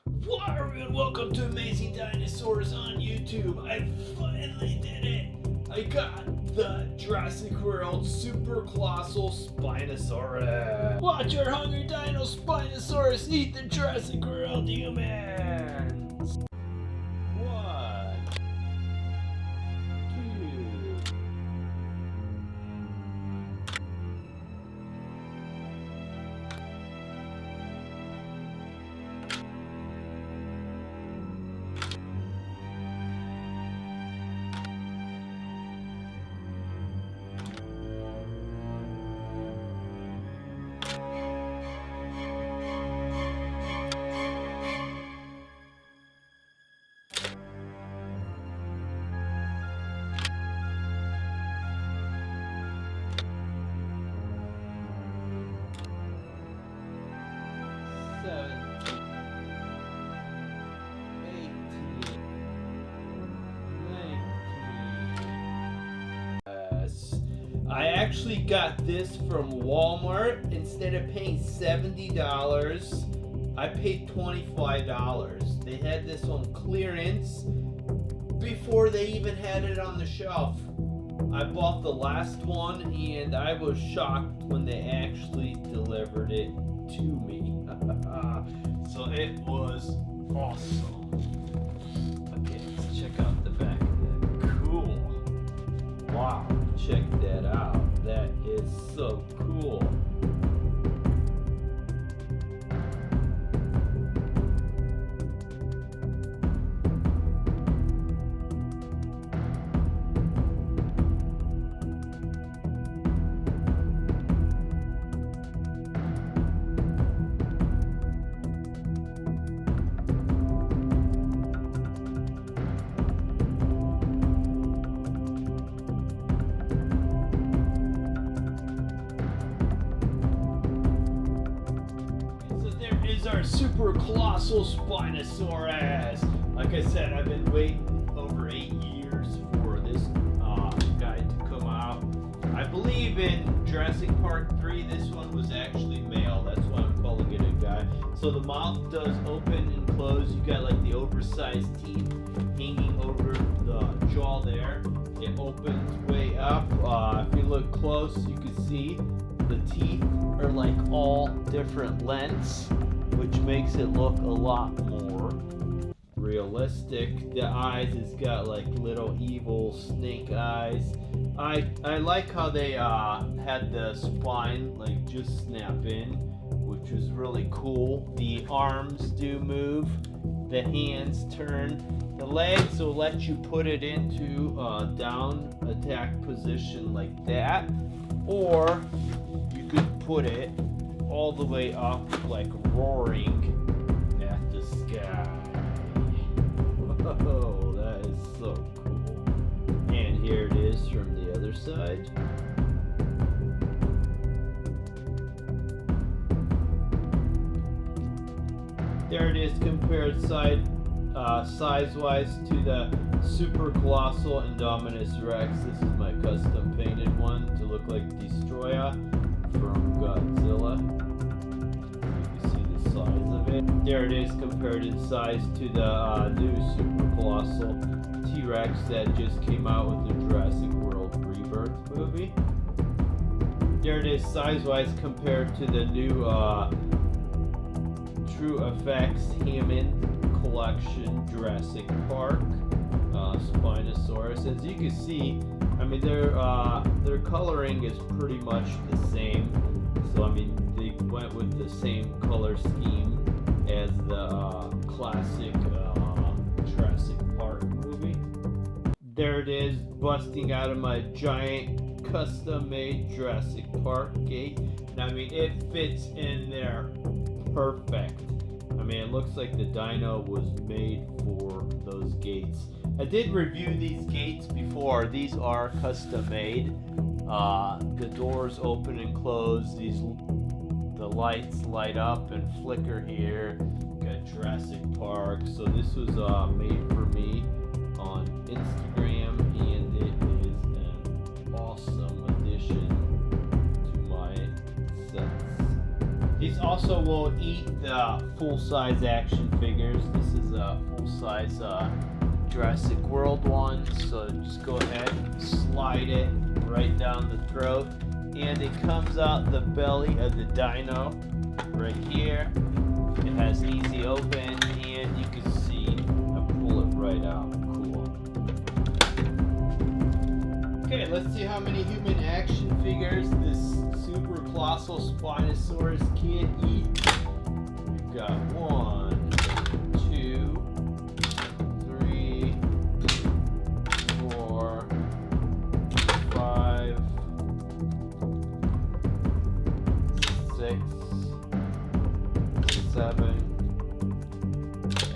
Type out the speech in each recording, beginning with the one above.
Hello everyone, welcome to Amazing Dinosaurs on YouTube. I finally did it. I got the Jurassic World Super Colossal Spinosaurus. Watch our hungry dino Spinosaurus eat the Jurassic World humans. 1, 2. I actually got this from Walmart. Instead of paying $70, I paid $25. They had this on clearance before they even had it on the shelf. I bought the last one and I was shocked when they actually delivered it to me. So it was awesome. Okay, let's check out the back of that. Cool. Wow. Check that out. That is so cool. Our Super Colossal Spinosaurus. Like I said, I've been waiting over 8 years for this guy to come out. I believe in Jurassic Park 3, this one was actually male. That's why I'm calling it a guy. So the mouth does open and close. You got like the oversized teeth hanging over the jaw there. It opens way up. If you look close, you can see the teeth are like all different lengths, which makes it look a lot more realistic. The eyes, it's got like little evil snake eyes. I like how they had the spine like just snap in, which was really cool. The arms do move, the hands turn, the legs will let you put it into down attack position like that, or you could put it all the way up, like roaring at the sky. Whoa, that is so cool. And here it is from the other side. There it is compared size-wise to the Super Colossal Indominus Rex. This is my custom painted one to look like Destroyer from Godzilla. Size of it. There it is compared in size to the new Super Colossal T-Rex that just came out with the Jurassic World Rebirth movie. There it is size-wise compared to the new True Effects Hammond Collection Jurassic Park Spinosaurus. As you can see, I mean their coloring is pretty much the same. So I mean they went with the same color scheme as the classic Jurassic Park movie. There it is, busting out of my giant custom-made Jurassic Park gate. And I mean it fits in there perfect. I mean it looks like the dino was made for those gates. I did review these gates before. These are custom made. The doors open and close. The lights light up and flicker here. Got Jurassic Park. So this was made for me on Instagram, and it is an awesome addition to my sets. These also will eat the full-size action figures. This is a full-size Jurassic World one, so just go ahead and slide it right down the throat, and it comes out the belly of the dino right here. It has easy open, and you can see I pull it right out. Cool. Okay, let's see how many human action figures this super colossal Spinosaurus can eat. We've got 1, 2, 3, 4, 5, 6, 7,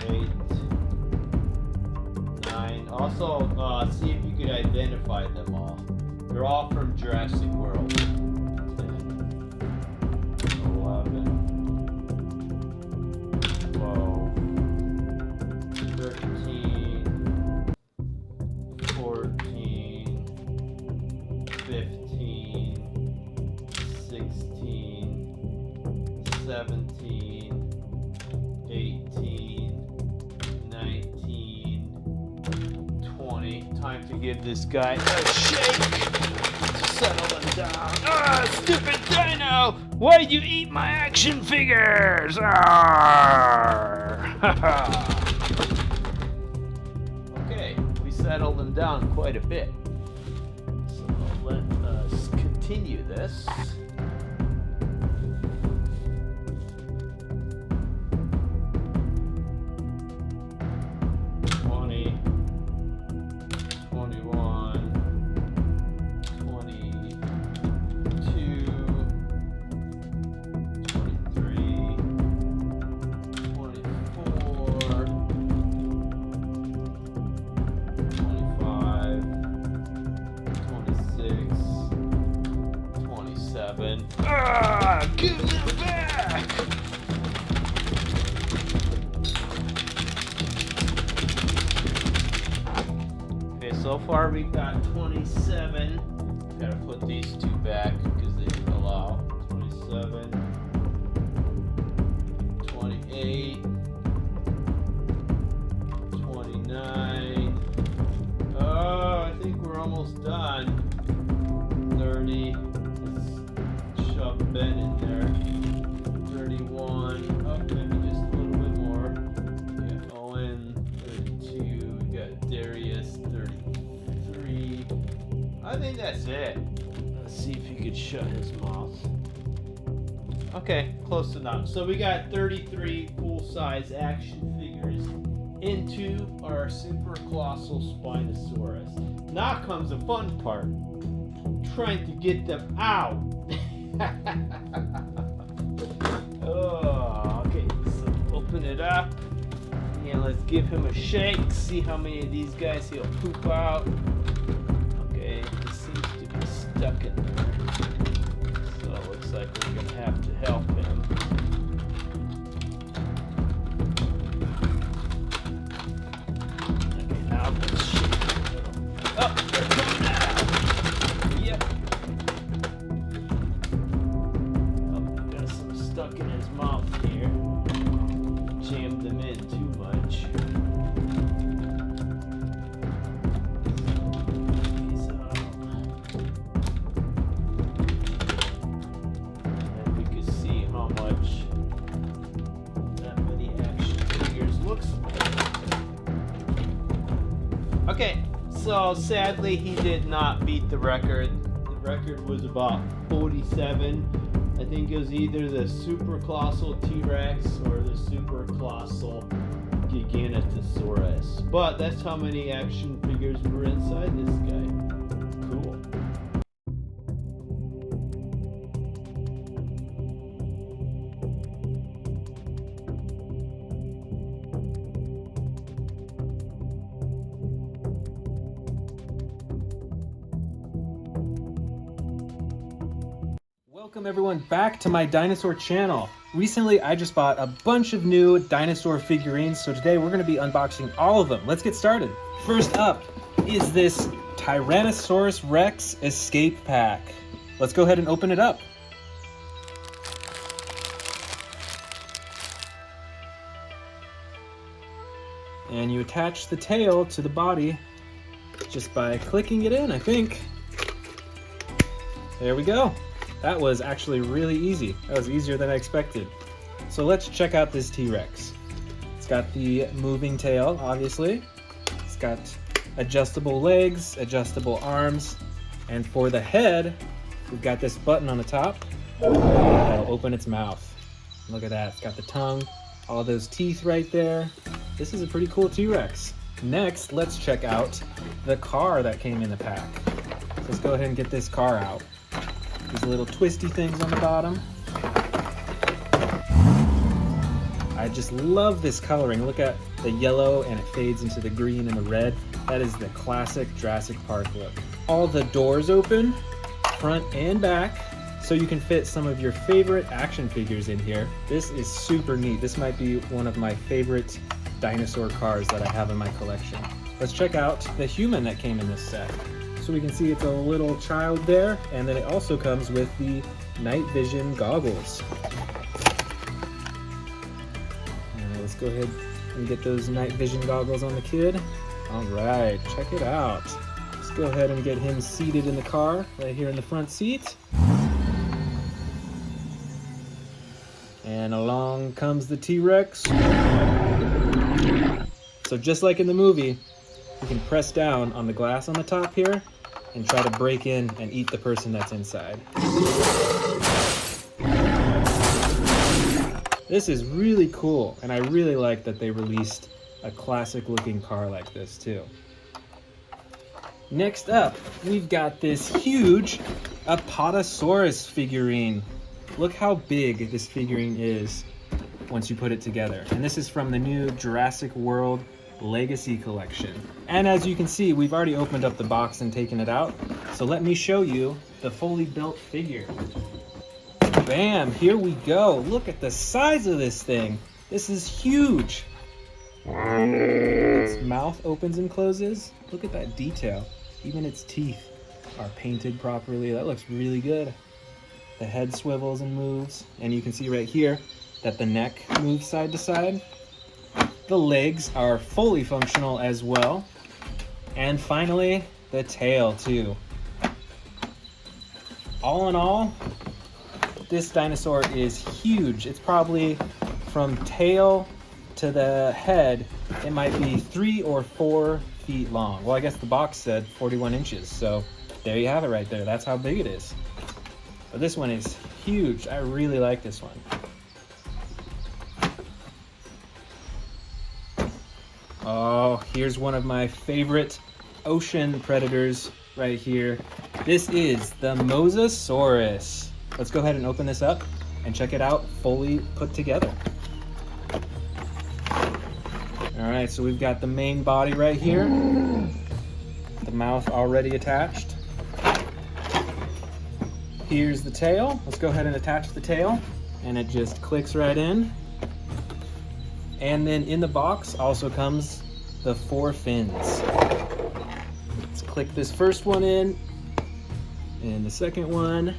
8, 9. Also, see if you could identify them all. They're all from Jurassic World. 10, 11, 12, 13, 14, 15, 16, 17, 18, 19, 20. Time to give this guy a shake to settle him down. Ah, stupid dino! Why'd you eat my action figures? Okay, we settled him down quite a bit. So let us continue this. 20, 21, 22, 23, 24, 25, 26, 27. Ah! Give them back! Okay, so far we've got 27. Gotta put these two back because they fell out. 27, 28, 29. Oh, I think we're almost done. 30. Let's shove Ben in there. 31. Oh, maybe just a little bit more. We got Owen. 32. We got Darius. 33. I think that's it. Let's see if he could shut his mouth. Okay, close enough. So we got 33 full-size action figures into our super colossal Spinosaurus. Now comes the fun part. Trying to get them out. Oh, okay, so open it up. And let's give him a shake. See how many of these guys he'll poop out. Okay, it seems to be stuck in there. So it looks like we're going to have to help him. Okay, now let's shake it a little. Oh, they're coming out. Yep. Oh, got some stuck in his mouth here. Jammed them in too much. These out. And we can see how much that many action figures looks like. Okay, so sadly he did not beat the record. The record was about 47. I think it was either the super colossal T-Rex or the super colossal Giganotosaurus. But that's how many action figures were inside this guy. Cool. Welcome everyone back to my dinosaur channel. Recently I just bought a bunch of new dinosaur figurines, so today we're going to be unboxing all of them. Let's get started. First up is this Tyrannosaurus Rex Escape Pack. Let's go ahead and open it up. and you attach the tail to the body just by clicking it in, I think. There we go. That was actually really easy. That was easier than I expected. So let's check out this T-Rex. It's got the moving tail, obviously. It's got adjustable legs, adjustable arms, and for the head, we've got this button on the top that'll open its mouth. Look at that, it's got the tongue, all those teeth right there. This is a pretty cool T-Rex. Next, let's check out the car that came in the pack. So let's go ahead and get this car out. These little twisty things on the bottom. I just love this coloring. Look at the yellow and it fades into the green and the red. That is the classic Jurassic Park look. All the doors open, front and back, so you can fit some of your favorite action figures in here. This is super neat. This might be one of my favorite dinosaur cars that I have in my collection. Let's check out the human that came in this set. So we can see it's a little child there, and then it also comes with the night vision goggles. Alright, let's go ahead and get those night vision goggles on the kid. Alright, check it out. Let's go ahead and get him seated in the car, right here in the front seat. And along comes the T-Rex. So just like in the movie, you can press down on the glass on the top here and try to break in and eat the person that's inside. This is really cool, and I really like that they released a classic looking car like this too. Next up, we've got this huge Apatosaurus figurine. Look how big this figurine is once you put it together. And this is from the new Jurassic World Legacy Collection. And as you can see, we've already opened up the box and taken it out. So let me show you the fully built figure. Bam, here we go. Look at the size of this thing. This is huge. Its mouth opens and closes. Look at that detail. Even its teeth are painted properly. That looks really good. The head swivels and moves, and you can see right here that the neck moves side to side. The legs are fully functional as well. And finally, the tail too. All in all, this dinosaur is huge. It's probably from tail to the head, it might be 3 or 4 feet long. Well, I guess the box said 41 inches, so there you have it right there. That's how big it is. But this one is huge. I really like this one. Oh, here's one of my favorite ocean predators right here. This is the Mosasaurus. Let's go ahead and open this up and check it out fully put together. All right, so we've got the main body right here. The mouth already attached. Here's the tail. Let's go ahead and attach the tail, and it just clicks right in. And then in the box also comes the 4 fins. Let's click this first one in, and the second one,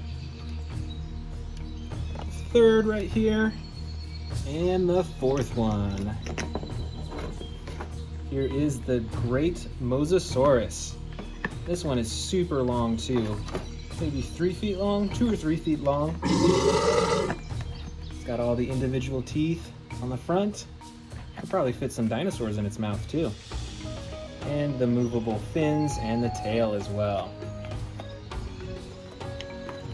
third right here, and the 4th one. Here is the great Mosasaurus. This one is super long too. Maybe 3 feet long, 2 or 3 feet long. It's got all the individual teeth on the front. Could probably fit some dinosaurs in its mouth too. And the movable fins and the tail as well.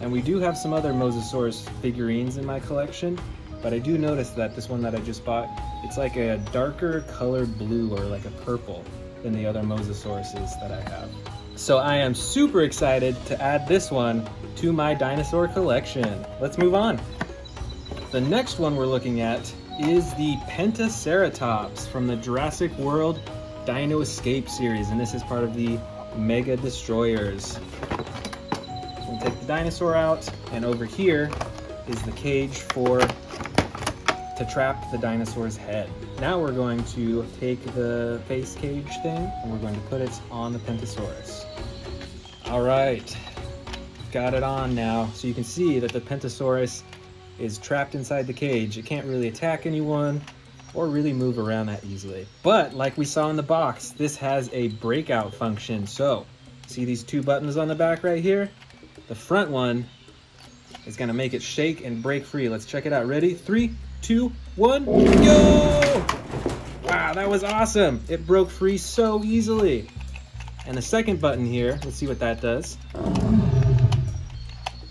And we do have some other Mosasaurus figurines in my collection, but I do notice that this one that I just bought, it's like a darker colored blue or like a purple than the other Mosasauruses that I have. So I am super excited to add this one to my dinosaur collection. Let's move on. The next one we're looking at is the Pentaceratops from the Jurassic World Dino Escape series, and this is part of the Mega Destroyers. We'll take the dinosaur out, and over here is the cage to trap the dinosaur's head. Now we're going to take the face cage thing and we're going to put it on the Pentasaurus. All right, got it on now. So you can see that the Pentasaurus is trapped inside the cage. It can't really attack anyone. or really move around that easily. But like we saw in the box, this has a breakout function. So see these two buttons on the back right here? The front one is gonna make it shake and break free. Let's check it out. Ready? 3, 2, 1, go! Wow, that was awesome. It broke free so easily. And the second button here, let's see what that does.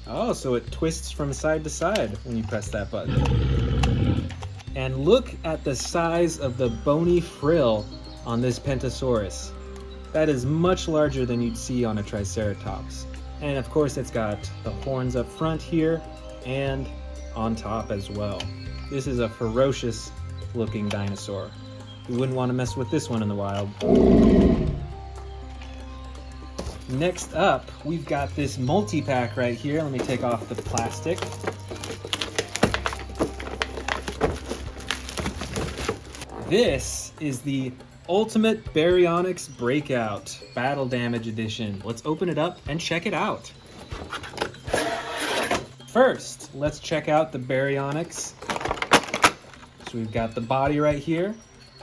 Oh, so it twists from side to side when you press that button. And look at the size of the bony frill on this Pentasaurus. That is much larger than you'd see on a Triceratops. And of course it's got the horns up front here and on top as well. This is a ferocious looking dinosaur. You wouldn't want to mess with this one in the wild. Next up, we've got this multi-pack right here. Let me take off the plastic. This is the Ultimate Baryonyx Breakout Battle Damage Edition. Let's open it up and check it out. First, let's check out the Baryonyx. So we've got the body right here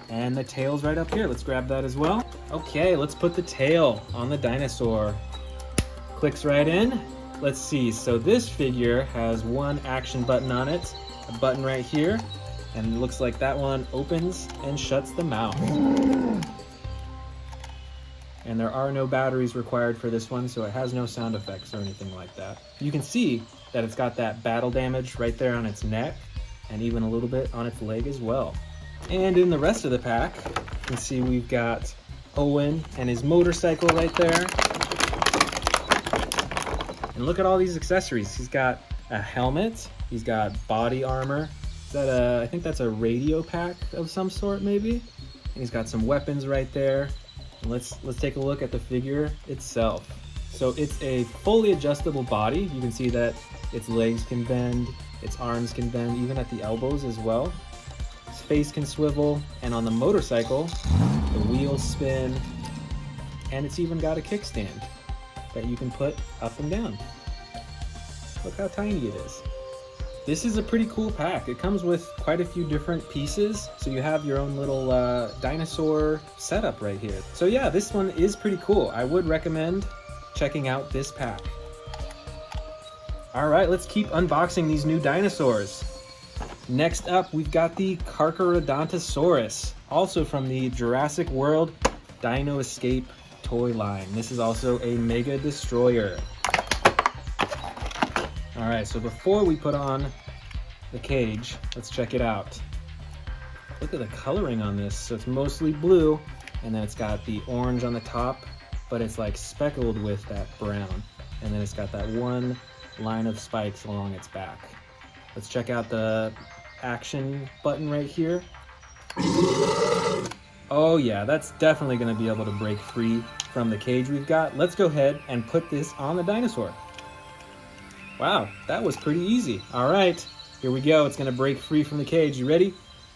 and the tail's right up here. Let's grab that as well. Okay, let's put the tail on the dinosaur. Clicks right in. Let's see, so this figure has one action button on it, a button right here, and it looks like that one opens and shuts the mouth. And there are no batteries required for this one, so it has no sound effects or anything like that. You can see that it's got that battle damage right there on its neck, and even a little bit on its leg as well. And in the rest of the pack, you can see we've got Owen and his motorcycle right there. And look at all these accessories. He's got a helmet, he's got body armor. Is that I think that's a radio pack of some sort maybe? And he's got some weapons right there. And let's take a look at the figure itself. So it's a fully adjustable body. You can see that its legs can bend, its arms can bend, even at the elbows as well. Its face can swivel, and on the motorcycle, the wheels spin, and it's even got a kickstand that you can put up and down. Look how tiny it is. This is a pretty cool pack. It comes with quite a few different pieces, so you have your own little dinosaur setup right here. So yeah, this one is pretty cool. I would recommend checking out this pack. All right, let's keep unboxing these new dinosaurs. Next up, we've got the Carcharodontosaurus, also from the Jurassic World Dino Escape toy line. This is also a Mega Destroyer. All right, so before we put on the cage, let's check it out. Look at the coloring on this. So it's mostly blue, and then it's got the orange on the top, but it's like speckled with that brown. And then it's got that one line of spikes along its back. Let's check out the action button right here. Oh yeah, that's definitely gonna be able to break free from the cage we've got. Let's go ahead and put this on the dinosaur. Wow, that was pretty easy. All right, here we go. It's gonna break free from the cage. You ready?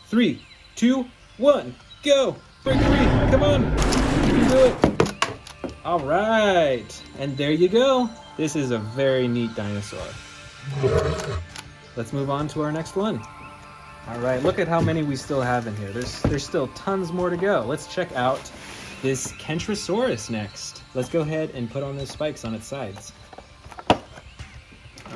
3, 2, 1, go! Break free, come on, you can do it. All right, and there you go. This is a very neat dinosaur. Let's move on to our next one. All right, look at how many we still have in here. There's still tons more to go. Let's check out this Kentrosaurus next. Let's go ahead and put on those spikes on its sides.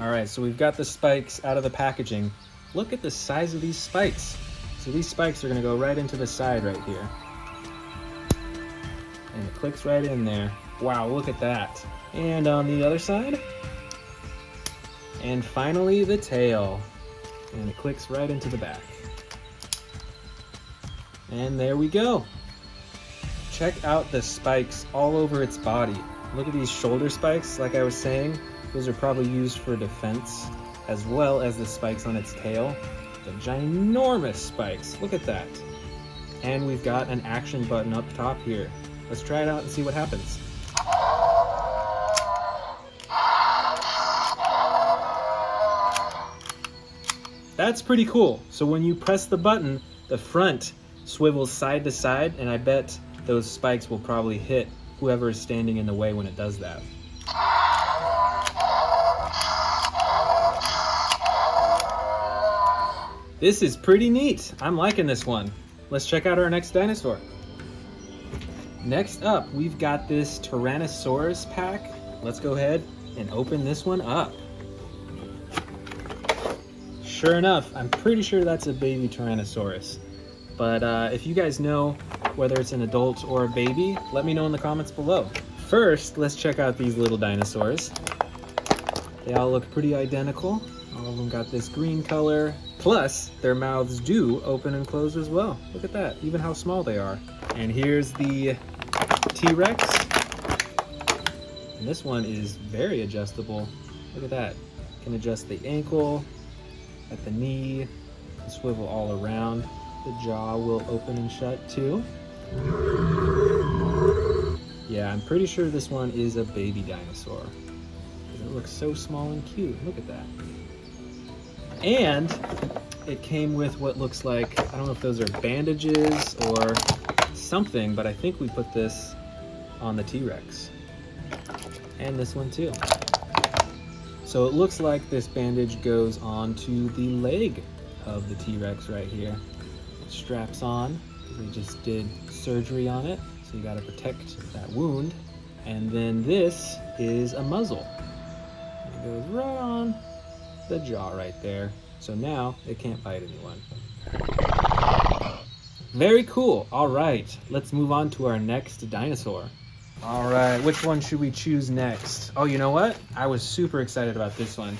All right, so we've got the spikes out of the packaging. Look at the size of these spikes. So these spikes are gonna go right into the side right here. And it clicks right in there. Wow, look at that. And on the other side. And finally, the tail. And it clicks right into the back. And there we go. Check out the spikes all over its body. Look at these shoulder spikes, like I was saying. Those are probably used for defense, as well as the spikes on its tail. The ginormous spikes, look at that. And we've got an action button up top here. Let's try it out and see what happens. That's pretty cool. So when you press the button, the front swivels side to side, and I bet those spikes will probably hit whoever is standing in the way when it does that. This is pretty neat. I'm liking this one. let's check out our next dinosaur. Next up, we've got this Tyrannosaurus pack. Let's go ahead and open this one up. Sure enough, I'm pretty sure that's a baby Tyrannosaurus. But if you guys know whether it's an adult or a baby, let me know in the comments below. First, let's check out these little dinosaurs. They all look pretty identical. All of them got this green color. Plus, their mouths do open and close as well. Look at that, even how small they are. And here's the T-Rex. And this one is very adjustable. Look at that. Can adjust the ankle, at the knee, swivel all around. The jaw will open and shut too. Yeah, I'm pretty sure this one is a baby dinosaur. It looks so small and cute. Look at that. And it came with what looks like, I don't know if those are bandages or something, but I think we put this on the T-Rex. And this one too. So it looks like this bandage goes onto the leg of the T-Rex right here. It straps on, because we just did surgery on it. So you gotta protect that wound. And then this is a muzzle. It goes right on the jaw right there. So now it can't bite anyone. Very cool. All right, let's move on to our next dinosaur. All right, which one should we choose next? Oh, you know what? I was super excited about this one.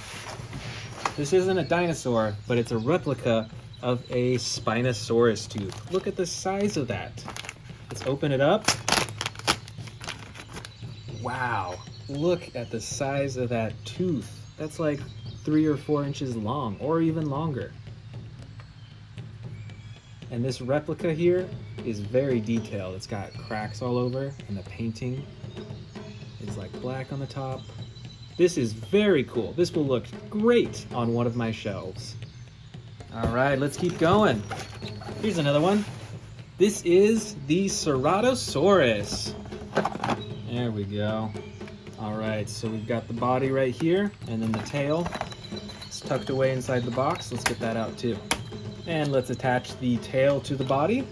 This isn't a dinosaur, but it's a replica of a Spinosaurus tooth. Look at the size of that. Let's open it up. Wow, look at the size of that tooth. That's like 3 or 4 inches long, or even longer. And this replica here is very detailed. It's got cracks all over, and the painting is like black on the top. This is very cool. This will look great on one of my shelves. All right, let's keep going. Here's another one. This is the Ceratosaurus. There we go. All right, so we've got the body right here, and then the tail. It's tucked away inside the box. Let's get that out too. And let's attach the tail to the body.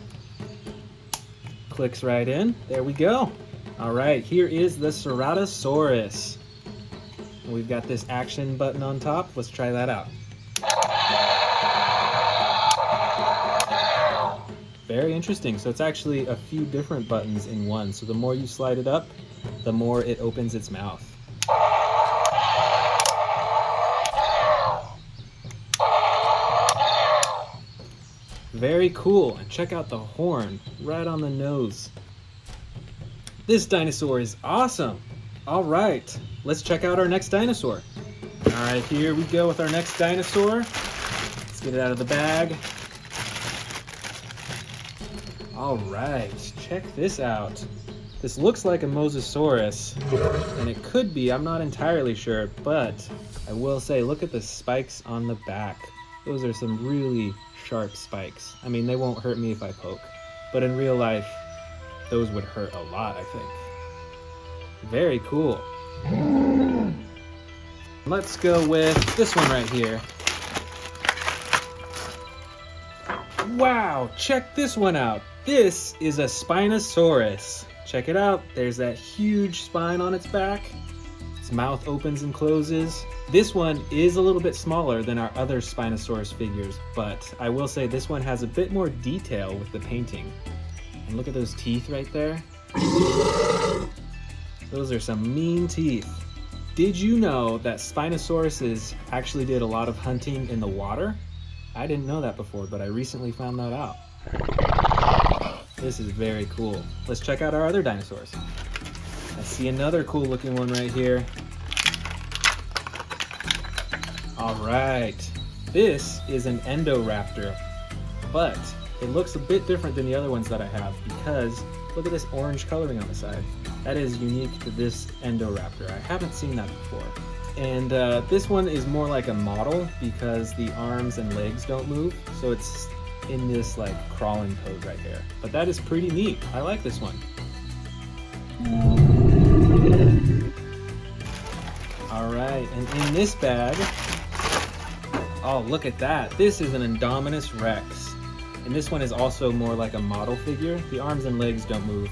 Clicks right in. There we go. All right, here is the Ceratosaurus. And we've got this action button on top. Let's try that out. Very interesting. So it's actually a few different buttons in one. So the more you slide it up, the more it opens its mouth. Very cool. And check out the horn right on the nose. This dinosaur is awesome. All right, let's check out our next dinosaur. All right, here we go with our next dinosaur. Let's get it out of the bag. All right, check this out. This looks like a Mosasaurus, and it could be, I'm not entirely sure, but I will say, look at the spikes on the back. Those are some really sharp spikes. I mean, they won't hurt me if I poke, but in real life, those would hurt a lot, I think. Very cool. Let's go with this one right here. Wow, check this one out. This is a Spinosaurus. Check it out. There's that huge spine on its back. Its mouth opens and closes. This one is a little bit smaller than our other Spinosaurus figures, but I will say this one has a bit more detail with the painting. And look at those teeth right there. Those are some mean teeth. Did you know that Spinosauruses actually did a lot of hunting in the water? I didn't know that before, but I recently found that out. This is very cool. Let's check out our other dinosaurs. I see another cool looking one right here. All right, this is an Endoraptor, but it looks a bit different than the other ones that I have because look at this orange coloring on the side. That is unique to this Endoraptor. I haven't seen that before. And this one is more like a model because the arms and legs don't move, so it's in this like crawling pose right here. But that is pretty neat. I like this one. All right, and in this bag, oh, look at that. This is an Indominus Rex. And this one is also more like a model figure. The arms and legs don't move,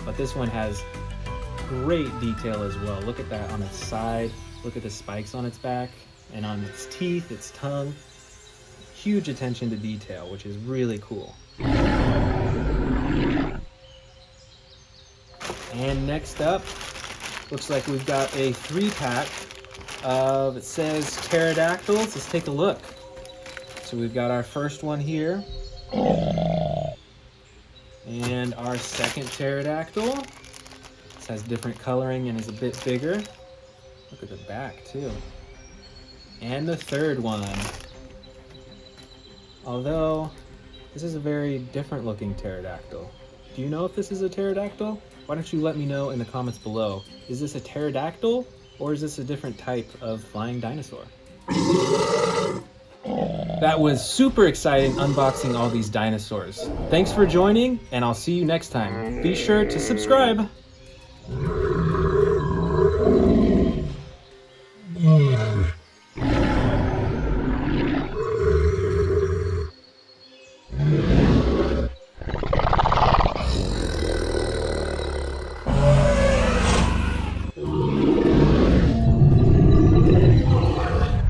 but this one has great detail as well. Look at that on its side. Look at the spikes on its back and on its teeth, its tongue. Huge attention to detail, which is really cool. And next up, looks like we've got a 3-pack of, it says pterodactyls. Let's take a look. So we've got our first one here. And our second pterodactyl. This has different coloring and is a bit bigger. Look at the back too. And the third one. Although, this is a very different looking pterodactyl. Do you know if this is a pterodactyl? Why don't you let me know in the comments below. Is this a pterodactyl or is this a different type of flying dinosaur? That was super exciting unboxing all these dinosaurs. Thanks for joining, and I'll see you next time. Be sure to subscribe.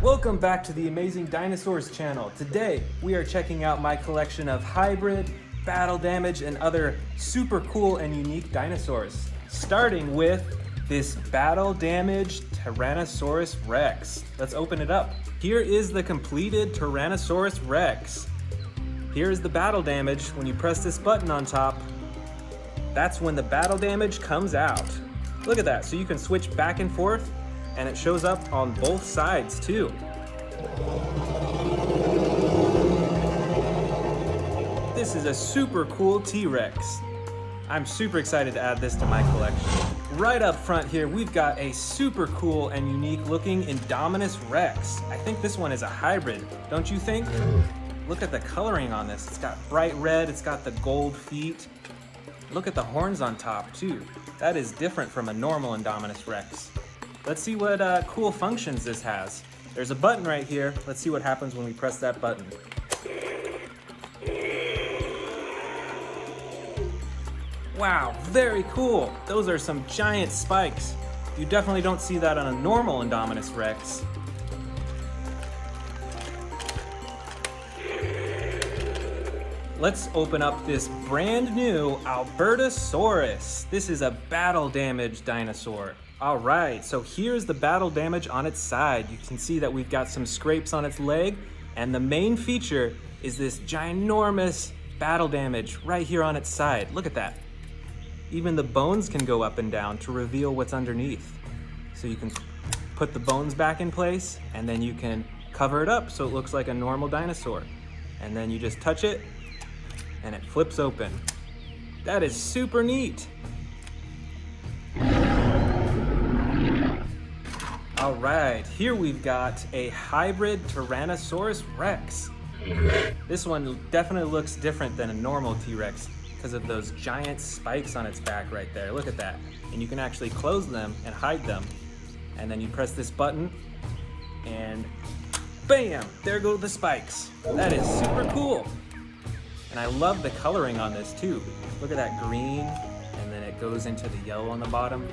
Welcome back to the Amazing Dinosaurs channel. Today, we are checking out my collection of hybrid, battle damage, and other super cool and unique dinosaurs. Starting with this battle damaged Tyrannosaurus Rex. Let's open it up. Here is the completed Tyrannosaurus Rex. Here is the battle damage. When you press this button on top, that's when the battle damage comes out. Look at that. So you can switch back and forth, and it shows up on both sides too. This is a super cool T-Rex. I'm super excited to add this to my collection. Right up front here, we've got a super cool and unique looking Indominus Rex. I think this one is a hybrid, don't you think? Look at the coloring on this. It's got bright red, it's got the gold feet. Look at the horns on top too. That is different from a normal Indominus Rex. Let's see what cool functions this has. There's a button right here. Let's see what happens when we press that button. Wow, very cool. Those are some giant spikes. You definitely don't see that on a normal Indominus Rex. Let's open up this brand new Albertosaurus. This is a battle damaged dinosaur. All right, so here's the battle damage on its side. You can see that we've got some scrapes on its leg, and the main feature is this ginormous battle damage right here on its side. Look at that. Even the bones can go up and down to reveal what's underneath. So you can put the bones back in place, and then you can cover it up so it looks like a normal dinosaur. And then you just touch it, and it flips open. That is super neat. All right, here we've got a hybrid Tyrannosaurus Rex. This one definitely looks different than a normal T-Rex because of those giant spikes on its back right there. Look at that. And you can actually close them and hide them. And then you press this button and bam, there go the spikes. That is super cool. And I love the coloring on this too. Look at that green, and then it goes into the yellow on the bottom.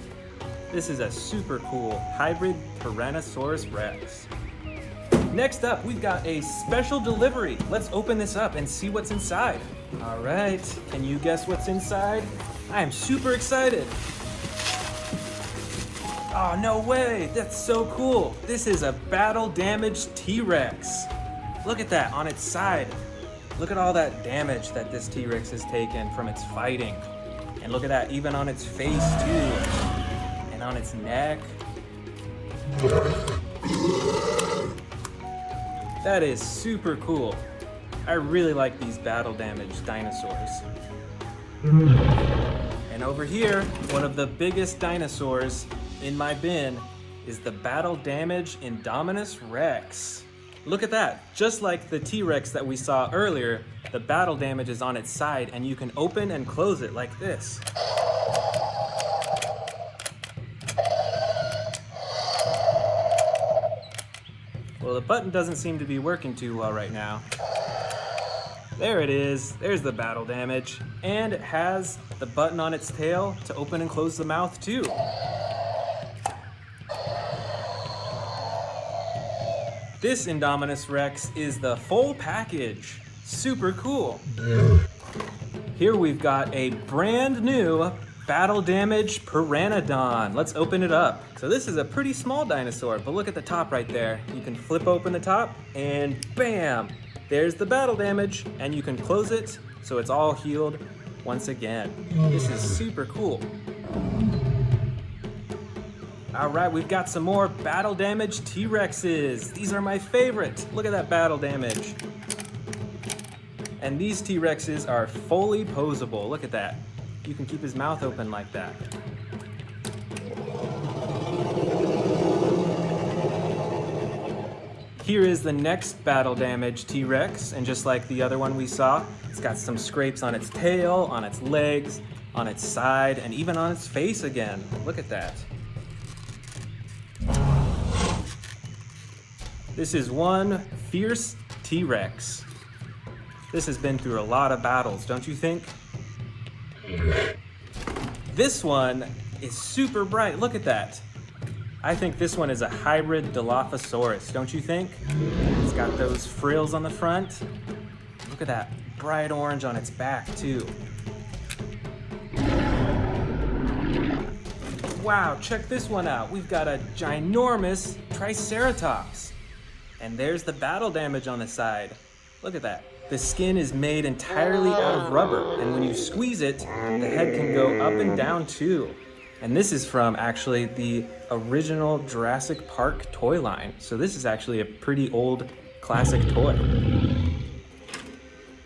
This is a super cool hybrid Tyrannosaurus Rex. Next up, we've got a special delivery. Let's open this up and see what's inside. All right, can you guess what's inside? I am super excited. Oh, no way, that's so cool. This is a battle damaged T-Rex. Look at that on its side. Look at all that damage that this T-Rex has taken from its fighting. And look at that, even on its face too. And on its neck. That is super cool. I really like these battle damaged dinosaurs. And over here, one of the biggest dinosaurs in my bin is the battle damaged Indominus Rex. Look at that, just like the T-Rex that we saw earlier, the battle damage is on its side and you can open and close it like this. Well, the button doesn't seem to be working too well right now. There it is. There's the battle damage. And it has the button on its tail to open and close the mouth too. This Indominus Rex is the full package. Super cool. Here we've got a brand new battle damage Pteranodon. Let's open it up. So this is a pretty small dinosaur, but look at the top right there. You can flip open the top and bam, there's the battle damage, and you can close it so it's all healed once again. This is super cool. All right, we've got some more battle damage T-Rexes. These are my favorite. Look at that battle damage. And these T-Rexes are fully posable. Look at that. You can keep his mouth open like that. Here is the next battle damage T-Rex, and just like the other one we saw, it's got some scrapes on its tail, on its legs, on its side, and even on its face again. Look at that. This is one fierce T-Rex. This has been through a lot of battles, don't you think? This one is super bright. Look at that. I think this one is a hybrid Dilophosaurus, don't you think? It's got those frills on the front. Look at that bright orange on its back too. Wow, check this one out. We've got a ginormous Triceratops. And there's the battle damage on the side. Look at that. The skin is made entirely out of rubber, and when you squeeze it, the head can go up and down too. And this is from actually the original Jurassic Park toy line. So this is actually a pretty old classic toy.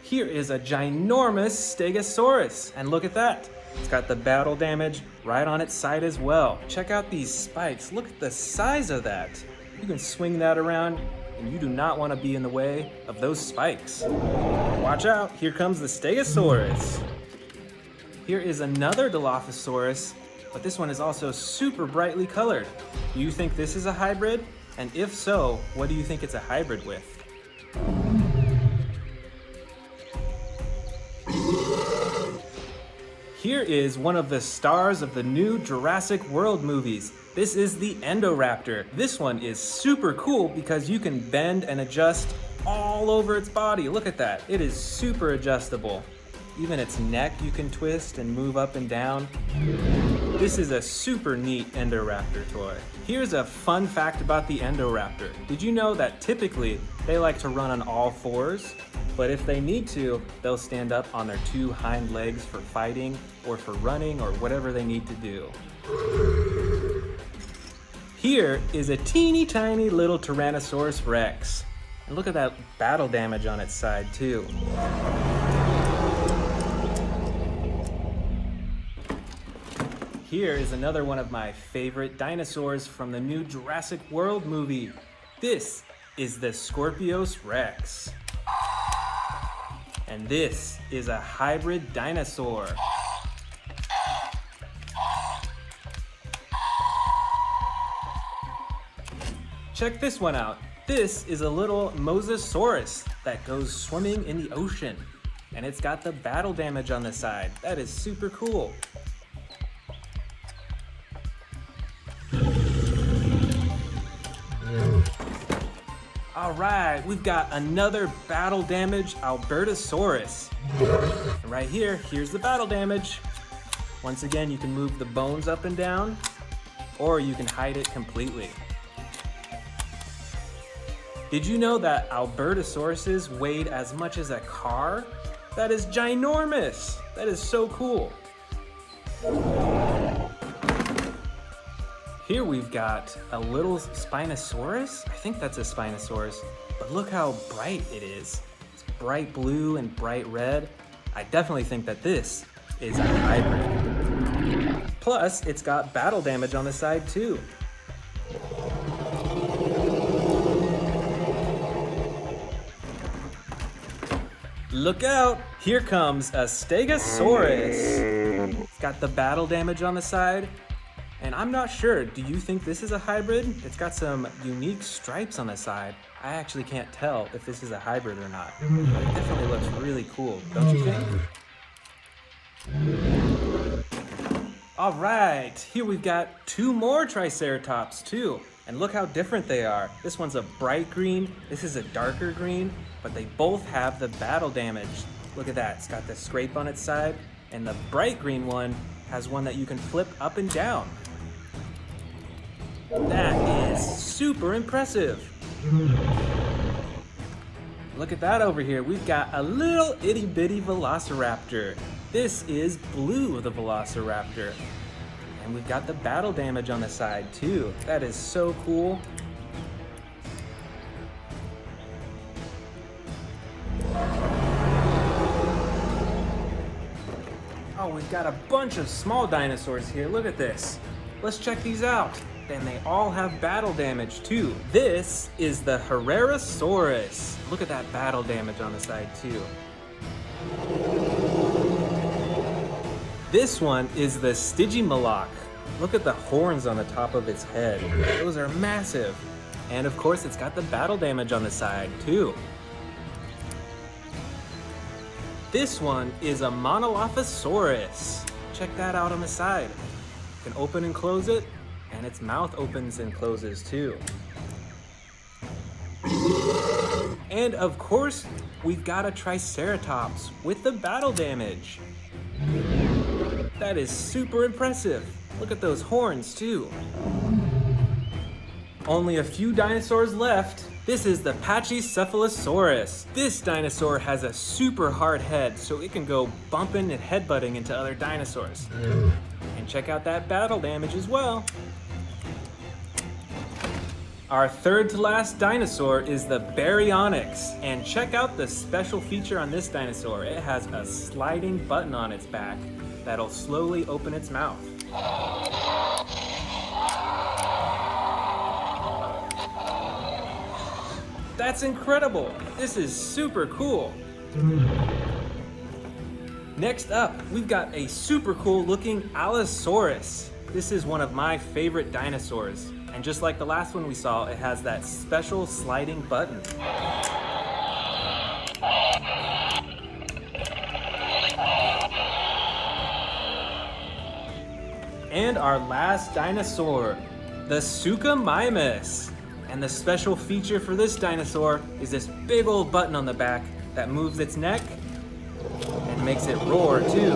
Here is a ginormous Stegosaurus, and look at that. It's got the battle damage right on its side as well. Check out these spikes. Look at the size of that. You can swing that around, and you do not want to be in the way of those spikes. Watch out, here comes the Stegosaurus. Here is another Dilophosaurus, but this one is also super brightly colored. Do you think this is a hybrid? And if so, what do you think it's a hybrid with? Here is one of the stars of the new Jurassic World movies. This is the Endoraptor. This one is super cool because you can bend and adjust all over its body. Look at that. It is super adjustable. Even its neck you can twist and move up and down. This is a super neat Endoraptor toy. Here's a fun fact about the Endoraptor. Did you know that typically they like to run on all fours? But if they need to, they'll stand up on their two hind legs for fighting or for running or whatever they need to do. Here is a teeny tiny little Tyrannosaurus Rex. And look at that battle damage on its side too. Here is another one of my favorite dinosaurs from the new Jurassic World movie. This is the Scorpius Rex. And this is a hybrid dinosaur. Check this one out. This is a little Mosasaurus that goes swimming in the ocean. And it's got the battle damage on the side. That is super cool. All right, we've got another battle damage Albertosaurus. And right here, here's the battle damage. Once again, you can move the bones up and down, or you can hide it completely. Did you know that Albertosauruses weighed as much as a car? That is ginormous. That is so cool. Here we've got a little Spinosaurus. I think that's a Spinosaurus, but look how bright it is. It's bright blue and bright red. I definitely think that this is a hybrid. Plus, it's got battle damage on the side too. Look out! Here comes a Stegosaurus. It's got the battle damage on the side. And I'm not sure, do you think this is a hybrid? It's got some unique stripes on the side. I actually can't tell if this is a hybrid or not. But it definitely looks really cool, don't you think? All right, here we've got 2 more Triceratops too. And look how different they are. This one's a bright green, this is a darker green, but they both have the battle damage. Look at that, it's got the scrape on its side, and the bright green one has one that you can flip up and down. That is super impressive. Look at that over here. We've got a little itty bitty Velociraptor. This is Blue the Velociraptor. And we've got the battle damage on the side too. That is so cool. Oh, we've got a bunch of small dinosaurs here. Look at this. Let's check these out. And they all have battle damage too. This is the Herrerasaurus. Look at that battle damage on the side too. This one is the Stygimoloch. Look at the horns on the top of its head. Those are massive. And of course, it's got the battle damage on the side too. This one is a Monolophosaurus. Check that out on the side. You can open and close it, and its mouth opens and closes too. And of course, we've got a Triceratops with the battle damage. That is super impressive. Look at those horns too. Only a few dinosaurs left. This is the Pachycephalosaurus. This dinosaur has a super hard head, so it can go bumping and headbutting into other dinosaurs. And check out that battle damage as well. Our third to last dinosaur is the Baryonyx. And check out the special feature on this dinosaur. It has a sliding button on its back that'll slowly open its mouth. That's incredible. This is super cool. Next up, we've got a super cool looking Allosaurus. This is one of my favorite dinosaurs. And just like the last one we saw, it has that special sliding button. And our last dinosaur, the Suchomimus. And the special feature for this dinosaur is this big old button on the back that moves its neck and makes it roar too.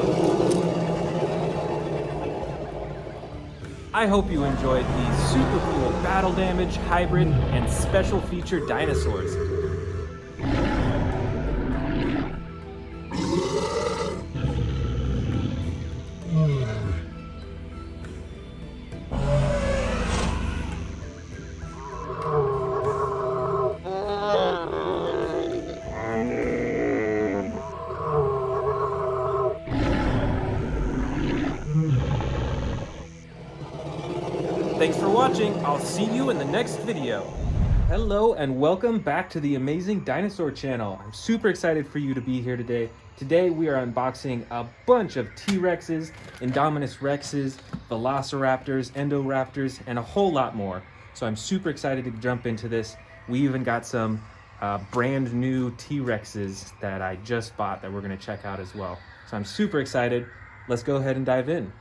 I hope you enjoyed these super cool battle damage, hybrid, and special feature dinosaurs. Thanks for watching. I'll see you in the next video. Hello and welcome back to the Amazing Dinosaur channel. I'm super excited for you to be here today. Today we are unboxing a bunch of T-Rexes, Indominus Rexes, Velociraptors, Endoraptors, and a whole lot more. So I'm super excited to jump into this. We even got some brand new T-Rexes that I just bought that we're gonna check out as well. So I'm super excited. Let's go ahead and dive in.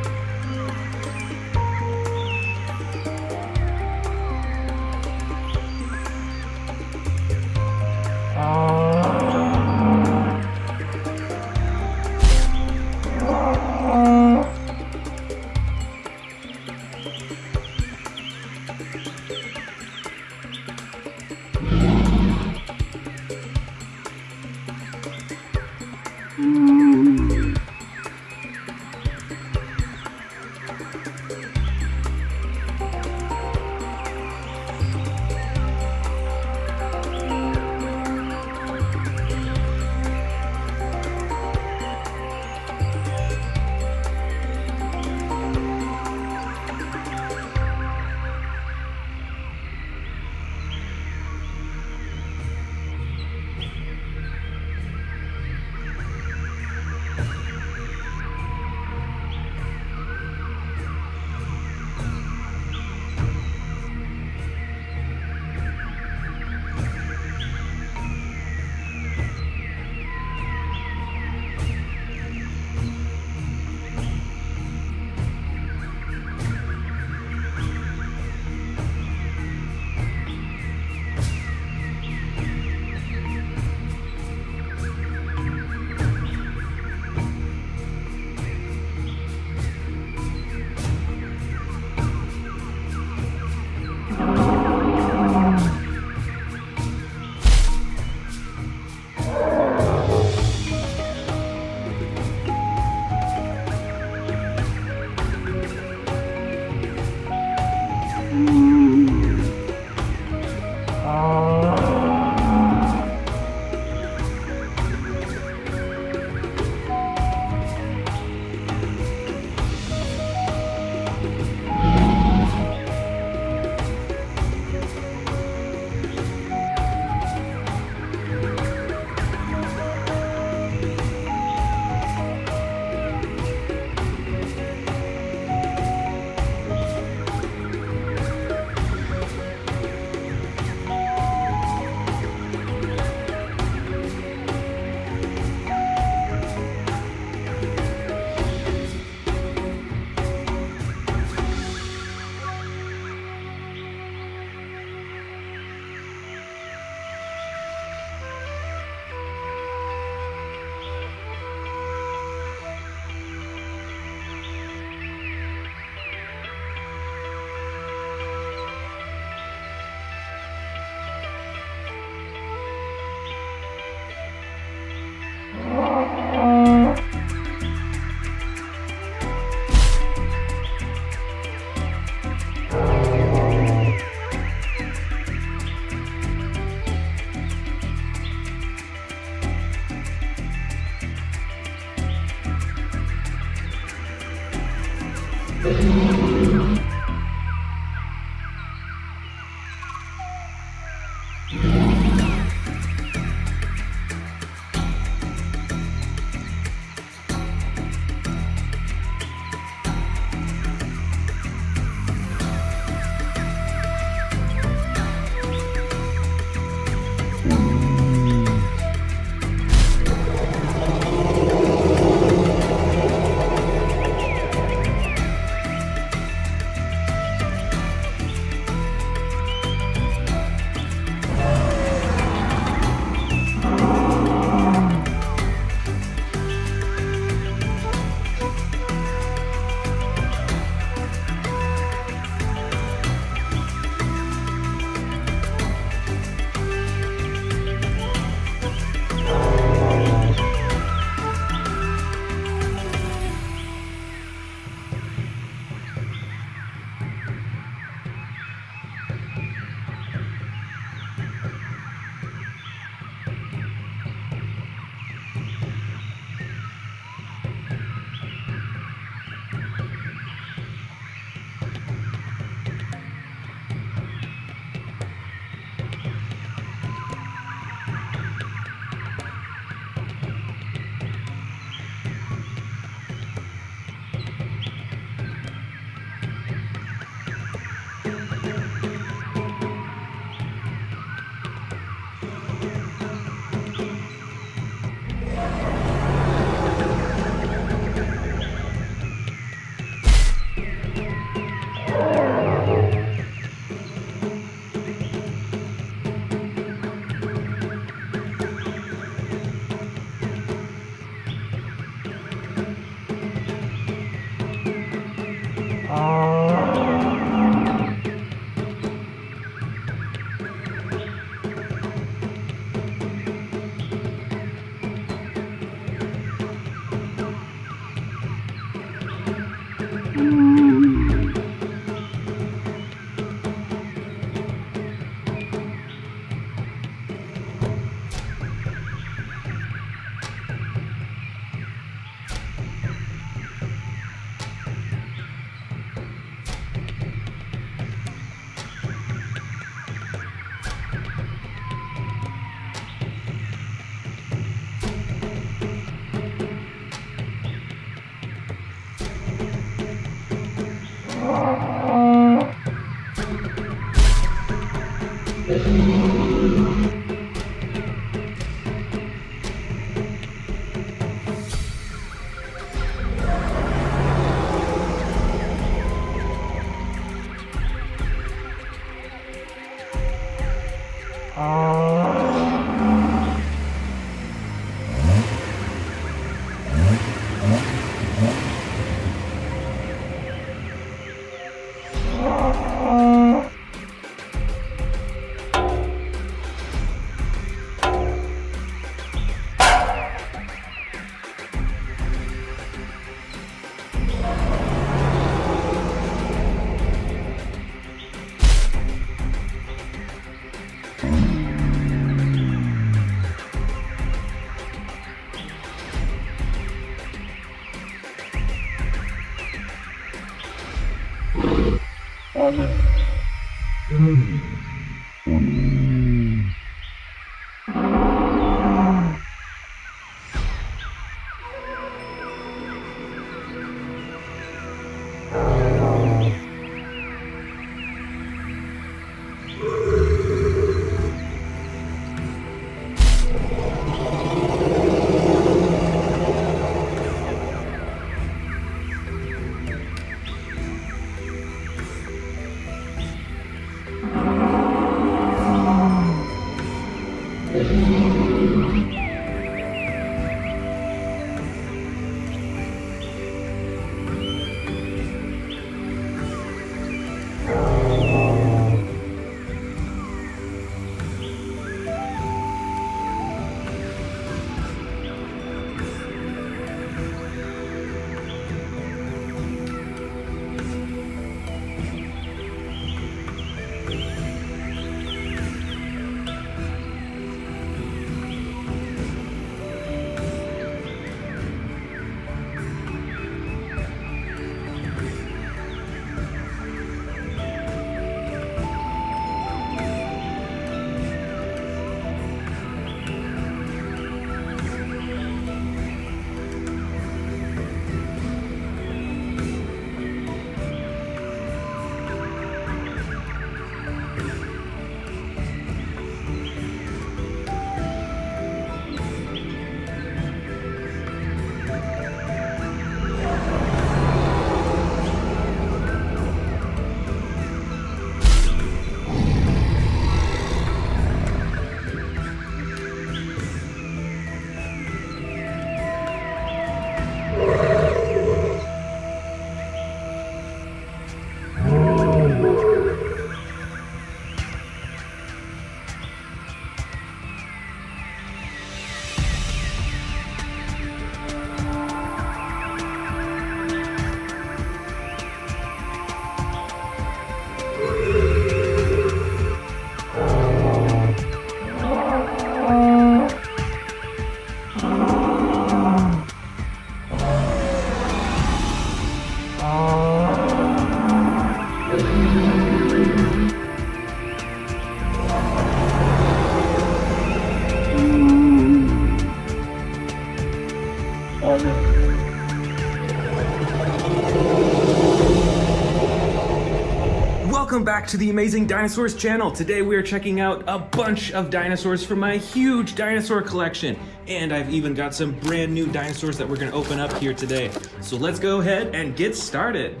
Welcome back to the Amazing Dinosaurs channel. Today we are checking out a bunch of dinosaurs from my huge dinosaur collection. And I've even got some brand new dinosaurs that we're gonna open up here today. So let's go ahead and get started.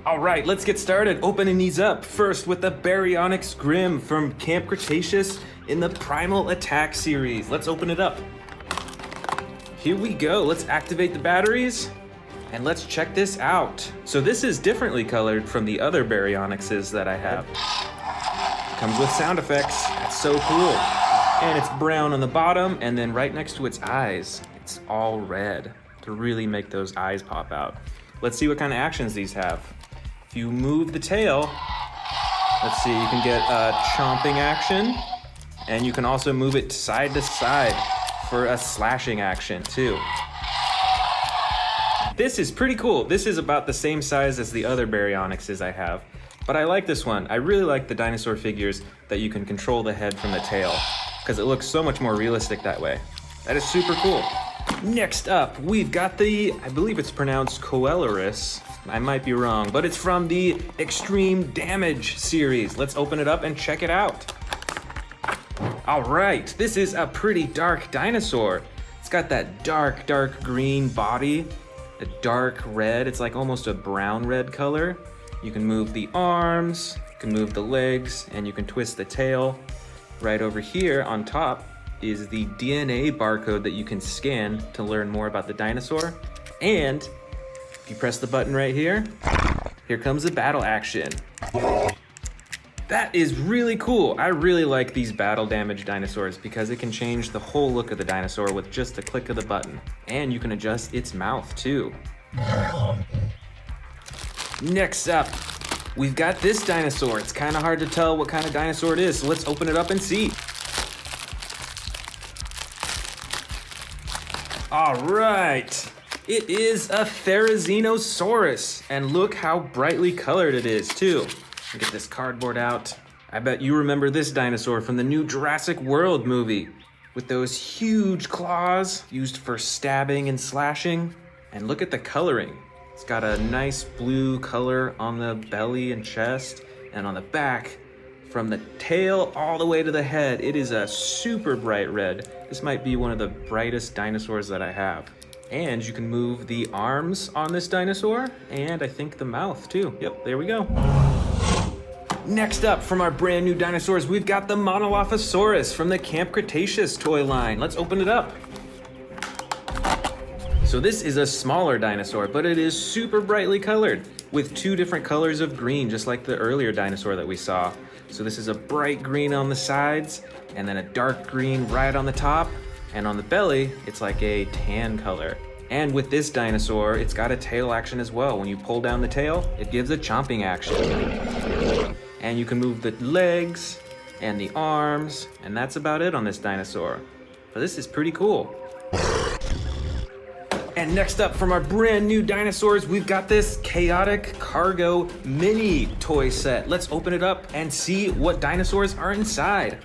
All right, let's get started opening these up. First with the Baryonyx Grim from Camp Cretaceous in the Primal Attack series. Let's open it up. Here we go, let's activate the batteries. And let's check this out. So this is differently colored from the other Baryonyxes that I have. Comes with sound effects, that's so cool. And it's brown on the bottom, and then right next to its eyes, it's all red to really make those eyes pop out. Let's see what kind of actions these have. If you move the tail, let's see, you can get a chomping action, and you can also move it side to side for a slashing action too. This is pretty cool. This is about the same size as the other Baryonyxes I have, but I like this one. I really like the dinosaur figures that you can control the head from the tail, because it looks so much more realistic that way. That is super cool. Next up, we've got the, I believe it's pronounced Coeloris. I might be wrong, but it's from the Extreme Damage series. Let's open it up and check it out. All right, this is a pretty dark dinosaur. It's got that dark green body, a dark red. It's like almost a brown red color. You can move the arms, you can move the legs, and you can twist the tail. Right over here on top is the DNA barcode that you can scan to learn more about the dinosaur. And if you press the button right here comes the battle action. That is really cool. I really like these battle damage dinosaurs because it can change the whole look of the dinosaur with just a click of the button. And you can adjust its mouth too. Next up, we've got this dinosaur. It's kind of hard to tell what kind of dinosaur it is, so let's open it up and see. All right, it is a Therizinosaurus, and look how brightly colored it is too. Get this cardboard out. I bet you remember this dinosaur from the new Jurassic World movie with those huge claws used for stabbing and slashing. And look at the coloring. It's got a nice blue color on the belly and chest, and on the back, from the tail all the way to the head, it is a super bright red. This might be one of the brightest dinosaurs that I have. And you can move the arms on this dinosaur, and I think the mouth too. Yep, there we go. Next up, from our brand new dinosaurs, we've got the Mosasaurus from the Camp Cretaceous toy line. Let's open it up. So this is a smaller dinosaur, but it is super brightly colored with two different colors of green, just like the earlier dinosaur that we saw. So this is a bright green on the sides, and then a dark green right on the top, and on the belly, it's like a tan color. And with this dinosaur, it's got a tail action as well. When you pull down the tail, it gives a chomping action. And you can move the legs and the arms, and that's about it on this dinosaur. But this is pretty cool. And next up, from our brand new dinosaurs, we've got this Chaotic Cargo mini toy set. Let's open it up and see what dinosaurs are inside.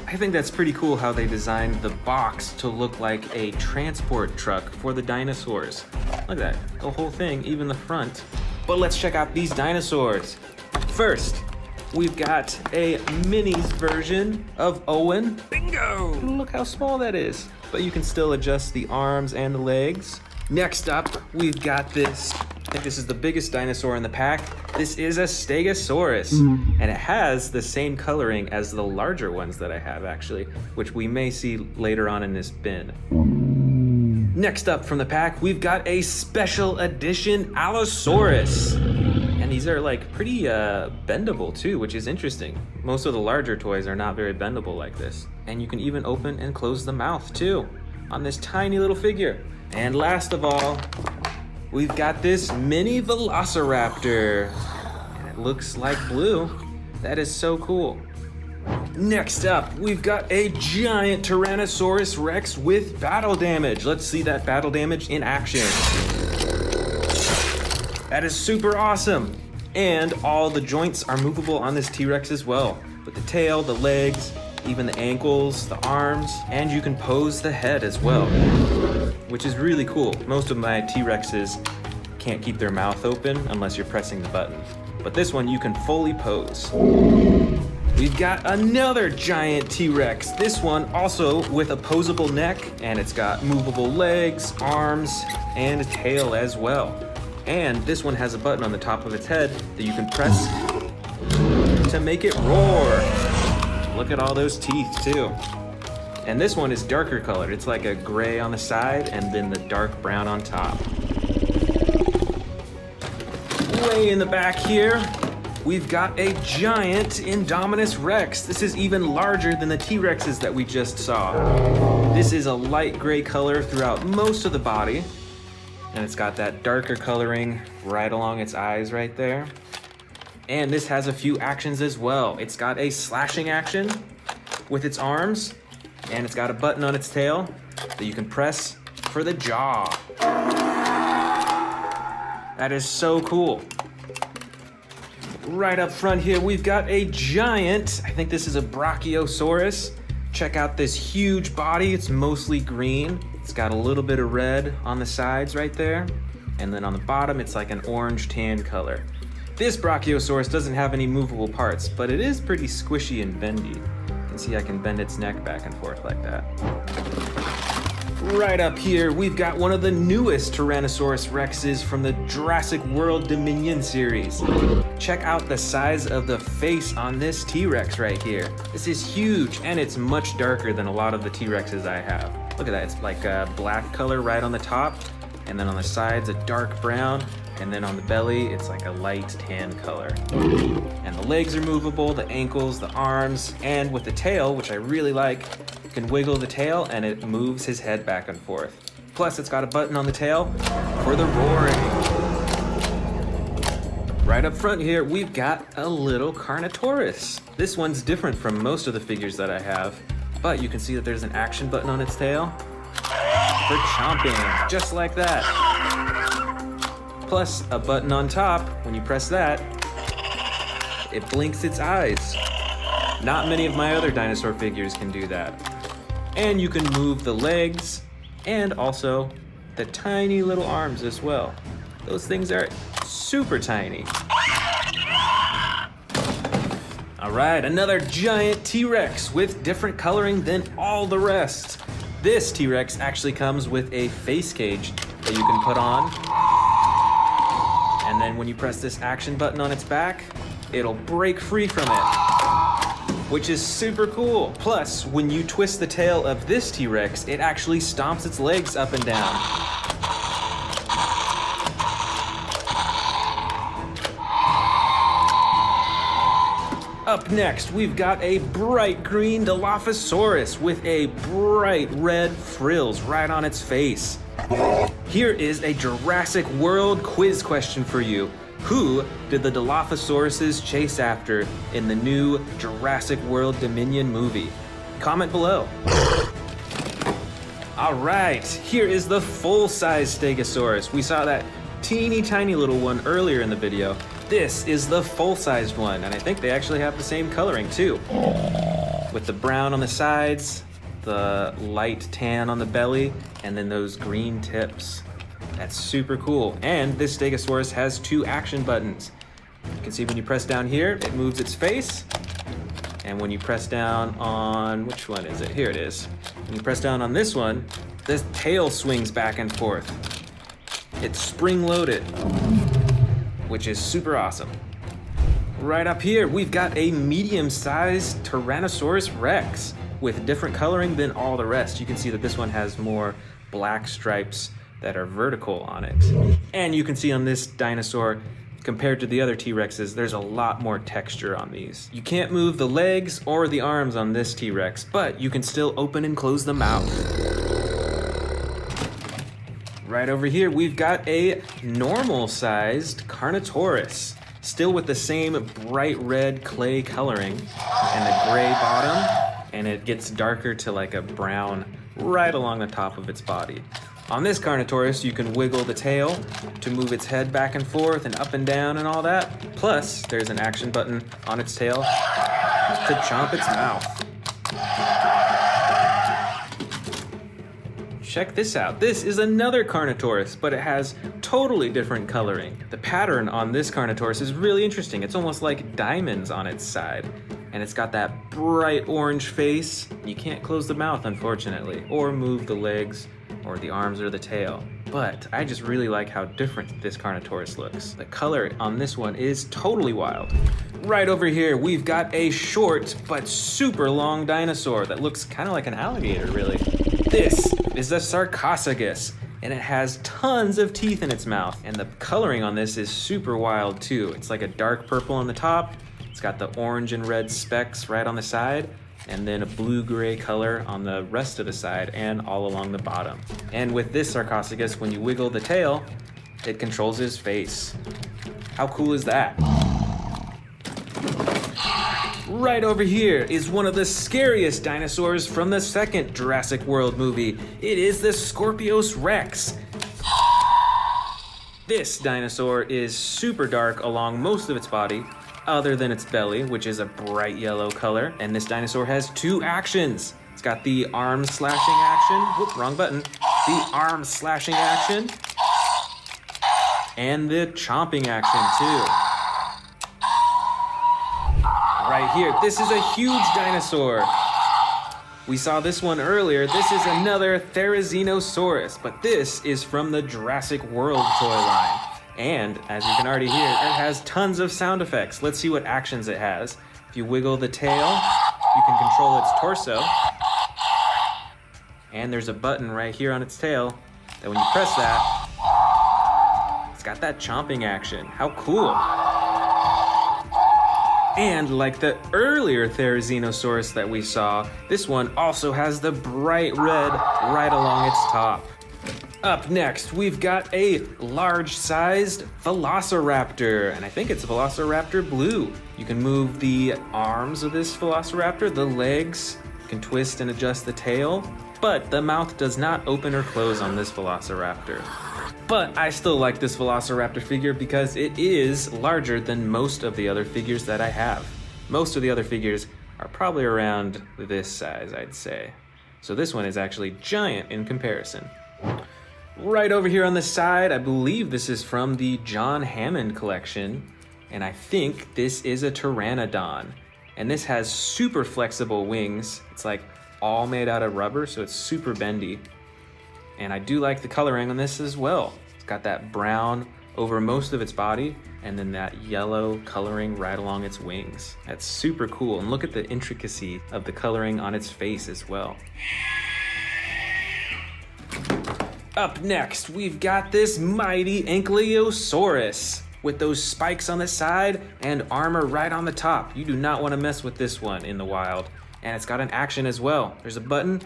I think that's pretty cool how they designed the box to look like a transport truck for the dinosaurs. Look at that, the whole thing, even the front. But let's check out these dinosaurs. First, we've got a minis version of Owen. Bingo! Look how small that is. But you can still adjust the arms and the legs. Next up, we've got this. I think this is the biggest dinosaur in the pack. This is a Stegosaurus, and it has the same coloring as the larger ones that I have actually, which we may see later on in this bin. Next up from the pack, we've got a special edition Allosaurus. And these are like pretty bendable too, which is interesting. Most of the larger toys are not very bendable like this. And you can even open and close the mouth too on this tiny little figure. And last of all, we've got this mini Velociraptor. And it looks like blue. That is so cool. Next up, we've got a giant Tyrannosaurus Rex with battle damage. Let's see that battle damage in action. That is super awesome. And all the joints are movable on this T-Rex as well. With the tail, the legs, even the ankles, the arms, and you can pose the head as well, which is really cool. Most of my T-Rexes can't keep their mouth open unless you're pressing the button. But this one, you can fully pose. We've got another giant T-Rex. This one also with a posable neck, and it's got movable legs, arms, and a tail as well. And this one has a button on the top of its head that you can press to make it roar. Look at all those teeth too. And this one is darker colored. It's like a gray on the side and then the dark brown on top. Way in the back here, we've got a giant Indominus Rex. This is even larger than the T-Rexes that we just saw. This is a light gray color throughout most of the body. And it's got that darker coloring right along its eyes right there. And this has a few actions as well. It's got a slashing action with its arms, and it's got a button on its tail that you can press for the jaw. That is so cool. Right up front here, we've got a giant, I think this is a Brachiosaurus. Check out this huge body, it's mostly green. It's got a little bit of red on the sides right there. And then on the bottom, it's like an orange tan color. This Brachiosaurus doesn't have any movable parts, but it is pretty squishy and bendy. See, I can bend its neck back and forth like that. Right up here, we've got one of the newest Tyrannosaurus Rexes from the Jurassic World Dominion series. Check out the size of the face on this T-Rex right here. This is huge, and it's much darker than a lot of the T-Rexes I have. Look at that, it's like a black color right on the top, and then on the sides a dark brown, and then on the belly it's like a light tan color. And the legs are movable, the ankles, the arms, and with the tail, which I really like, you can wiggle the tail and it moves his head back and forth. Plus it's got a button on the tail for the roaring. Right up front here, we've got a little Carnotaurus. This one's different from most of the figures that I have, but you can see that there's an action button on its tail for chomping, just like that. Plus a button on top, when you press that, it blinks its eyes. Not many of my other dinosaur figures can do that. And you can move the legs and also the tiny little arms as well. Those things are super tiny. All right, another giant T-Rex with different coloring than all the rest. This T-Rex actually comes with a face cage that you can put on. And then when you press this action button on its back, it'll break free from it, which is super cool. Plus, when you twist the tail of this T-Rex, it actually stomps its legs up and down. Up next, we've got a bright green Dilophosaurus with a bright red frills right on its face. Here is a Jurassic World quiz question for you. Who did the Dilophosauruses chase after in the new Jurassic World Dominion movie? Comment below. All right, here is the full-size Stegosaurus. We saw that teeny tiny little one earlier in the video. This is the full-sized one, and I think they actually have the same coloring too. With the brown on the sides, the light tan on the belly, and then those green tips. That's super cool. And this Stegosaurus has 2 action buttons. You can see when you press down here, it moves its face. And when you press down on, which one is it? Here it is. When you press down on this one, this tail swings back and forth. It's spring-loaded, which is super awesome. Right up here, we've got a medium-sized Tyrannosaurus Rex with different coloring than all the rest. You can see that this one has more black stripes that are vertical on it. And you can see on this dinosaur, compared to the other T-Rexes, there's a lot more texture on these. You can't move the legs or the arms on this T-Rex, but you can still open and close the mouth. Right over here, we've got a normal-sized Carnotaurus, still with the same bright red clay coloring and the gray bottom, and it gets darker to like a brown right along the top of its body. On this Carnotaurus, you can wiggle the tail to move its head back and forth and up and down and all that. Plus, there's an action button on its tail to chomp its mouth. Check this out. This is another Carnotaurus, but it has totally different coloring. The pattern on this Carnotaurus is really interesting. It's almost like diamonds on its side. And it's got that bright orange face. You can't close the mouth, unfortunately, or move the legs or the arms or the tail. But I just really like how different this Carnotaurus looks. The color on this one is totally wild. Right over here, we've got a short but super long dinosaur that looks kind of like an alligator, really. This is a Sarcophagus, and it has tons of teeth in its mouth. And the coloring on this is super wild too. It's like a dark purple on the top. It's got the orange and red specks right on the side, and then a blue-gray color on the rest of the side and all along the bottom. And with this Sarcophagus, when you wiggle the tail, it controls his face. How cool is that? Right over here is one of the scariest dinosaurs from the second Jurassic World movie. It is the Scorpius Rex. This dinosaur is super dark along most of its body, other than its belly, which is a bright yellow color. And this dinosaur has 2 actions. It's got the arm slashing action. Whoop, wrong button. The arm slashing action. And the chomping action too. Right here, this is a huge dinosaur. We saw this one earlier. This is another Therizinosaurus, but this is from the Jurassic World toy line. And as you can already hear, it has tons of sound effects. Let's see what actions it has. If you wiggle the tail, you can control its torso. And there's a button right here on its tail that when you press that, it's got that chomping action. How cool. And like the earlier Therizinosaurus that we saw, this one also has the bright red right along its top. Up next, we've got a large-sized Velociraptor, and I think it's Velociraptor Blue. You can move the arms of this Velociraptor, the legs, you can twist and adjust the tail, but the mouth does not open or close on this Velociraptor. But I still like this Velociraptor figure because it is larger than most of the other figures that I have. Most of the other figures are probably around this size, I'd say. So this one is actually giant in comparison. Right over here on the side, I believe this is from the John Hammond collection, and I think this is a Pteranodon. And this has super flexible wings. It's like all made out of rubber, so it's super bendy. And I do like the coloring on this as well. It's got that brown over most of its body and then that yellow coloring right along its wings. That's super cool. And look at the intricacy of the coloring on its face as well. Up next, we've got this mighty Ankylosaurus with those spikes on the side and armor right on the top. You do not want to mess with this one in the wild. And it's got an action as well. There's a button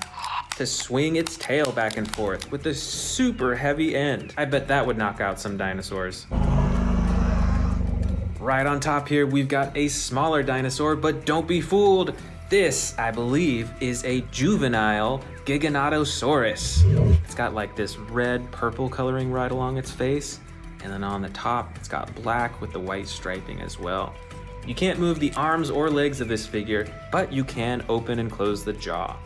to swing its tail back and forth with a super heavy end. I bet that would knock out some dinosaurs. Right on top here, we've got a smaller dinosaur, but don't be fooled. This, I believe, is a juvenile Giganotosaurus. It's got like this red purple coloring right along its face. And then on the top, it's got black with the white striping as well. You can't move the arms or legs of this figure, but you can open and close the jaw.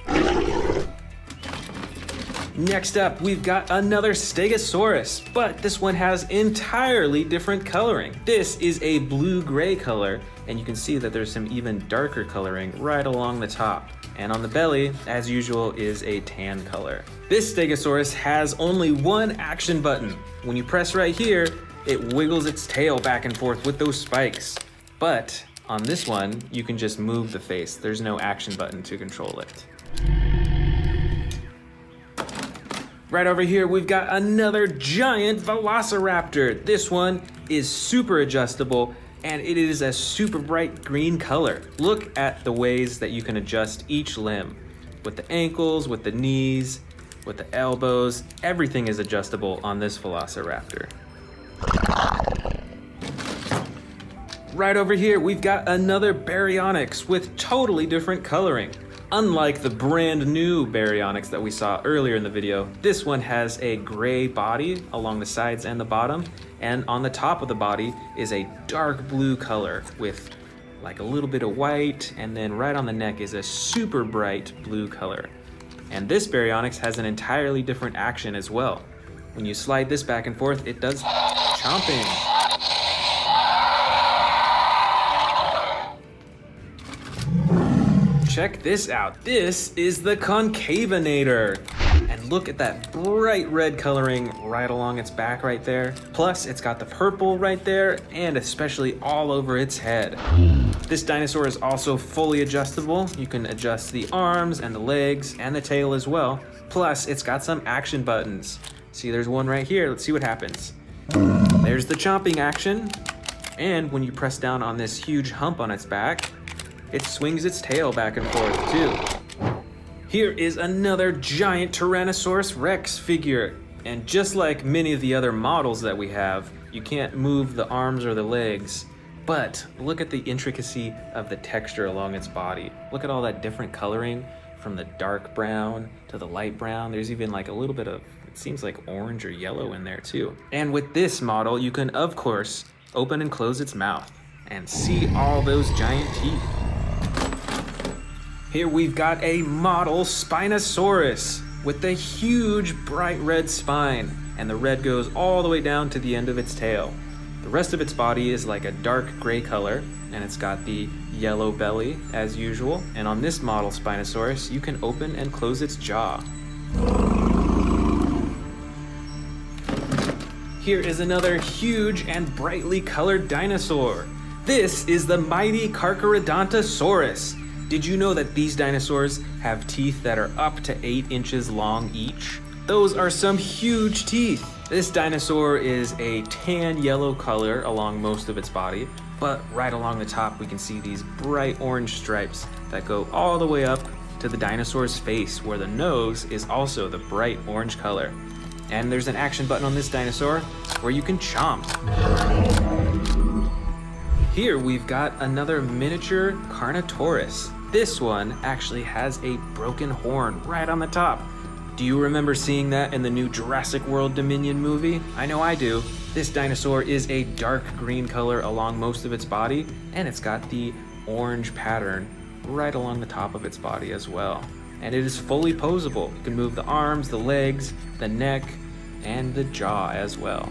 Next up, we've got another Stegosaurus, but this one has entirely different coloring. This is a blue-gray color, and you can see that there's some even darker coloring right along the top. And on the belly, as usual, is a tan color. This Stegosaurus has only one action button. When you press right here, it wiggles its tail back and forth with those spikes. But on this one, you can just move the face. There's no action button to control it. Right over here, we've got another giant Velociraptor. This one is super adjustable, and it is a super bright green color. Look at the ways that you can adjust each limb. With the ankles, with the knees, with the elbows, everything is adjustable on this Velociraptor. Right over here, we've got another Baryonyx with totally different coloring. Unlike the brand new Baryonyx that we saw earlier in the video, this one has a gray body along the sides and the bottom, and on the top of the body is a dark blue color with like a little bit of white, and then right on the neck is a super bright blue color. And this Baryonyx has an entirely different action as well. When you slide this back and forth, it does chomping. Check this out. This is the Concavinator. And look at that bright red coloring right along its back right there. Plus, it's got the purple right there and especially all over its head. This dinosaur is also fully adjustable. You can adjust the arms and the legs and the tail as well. Plus, it's got some action buttons. See, there's one right here. Let's see what happens. There's the chomping action. And when you press down on this huge hump on its back, it swings its tail back and forth too. Here is another giant Tyrannosaurus Rex figure. And just like many of the other models that we have, you can't move the arms or the legs. But look at the intricacy of the texture along its body. Look at all that different coloring from the dark brown to the light brown. There's even like a little bit of, it seems like orange or yellow in there too. And with this model, you can of course open and close its mouth and see all those giant teeth. Here we've got a model Spinosaurus with a huge bright red spine, and the red goes all the way down to the end of its tail. The rest of its body is like a dark gray color, and it's got the yellow belly as usual. And on this model Spinosaurus, you can open and close its jaw. Here is another huge and brightly colored dinosaur. This is the mighty Carcharodontosaurus. Did you know that these dinosaurs have teeth that are up to 8 inches long each? Those are some huge teeth. This dinosaur is a tan yellow color along most of its body, but right along the top we can see these bright orange stripes that go all the way up to the dinosaur's face, where the nose is also the bright orange color. And there's an action button on this dinosaur where you can chomp. Here we've got another miniature Carnotaurus. This one actually has a broken horn right on the top. Do you remember seeing that in the new Jurassic World Dominion movie? I know I do. This dinosaur is a dark green color along most of its body, and it's got the orange pattern right along the top of its body as well. And it is fully posable. You can move the arms, the legs, the neck, and the jaw as well.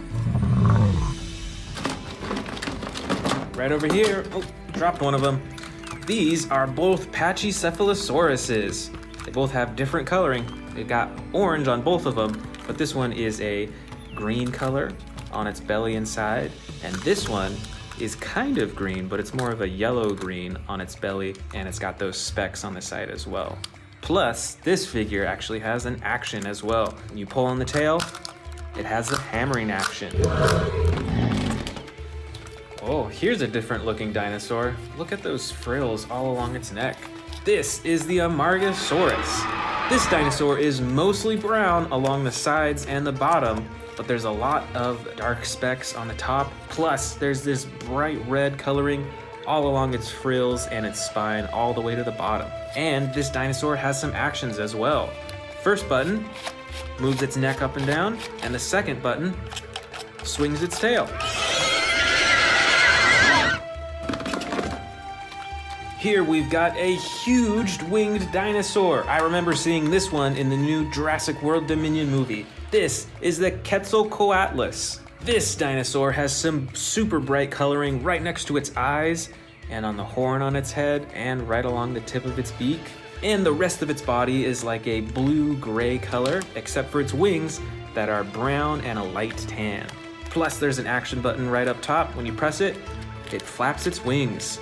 Right over here, oh, dropped one of them. These are both Pachycephalosauruses. They both have different coloring. It got orange on both of them, but this one is a green color on its belly and side, and this one is kind of green, but it's more of a yellow green on its belly, and it's got those specks on the side as well. Plus, this figure actually has an action as well. When you pull on the tail, it has the hammering action. Oh, here's a different looking dinosaur. Look at those frills all along its neck. This is the Amargasaurus. This dinosaur is mostly brown along the sides and the bottom, but there's a lot of dark specks on the top. Plus, there's this bright red coloring all along its frills and its spine all the way to the bottom. And this dinosaur has some actions as well. First button moves its neck up and down, and the second button swings its tail. Here we've got a huge winged dinosaur. I remember seeing this one in the new Jurassic World Dominion movie. This is the Quetzalcoatlus. This dinosaur has some super bright coloring right next to its eyes, and on the horn on its head, and right along the tip of its beak. And the rest of its body is like a blue-gray color, except for its wings that are brown and a light tan. Plus there's an action button right up top. When you press it, it flaps its wings.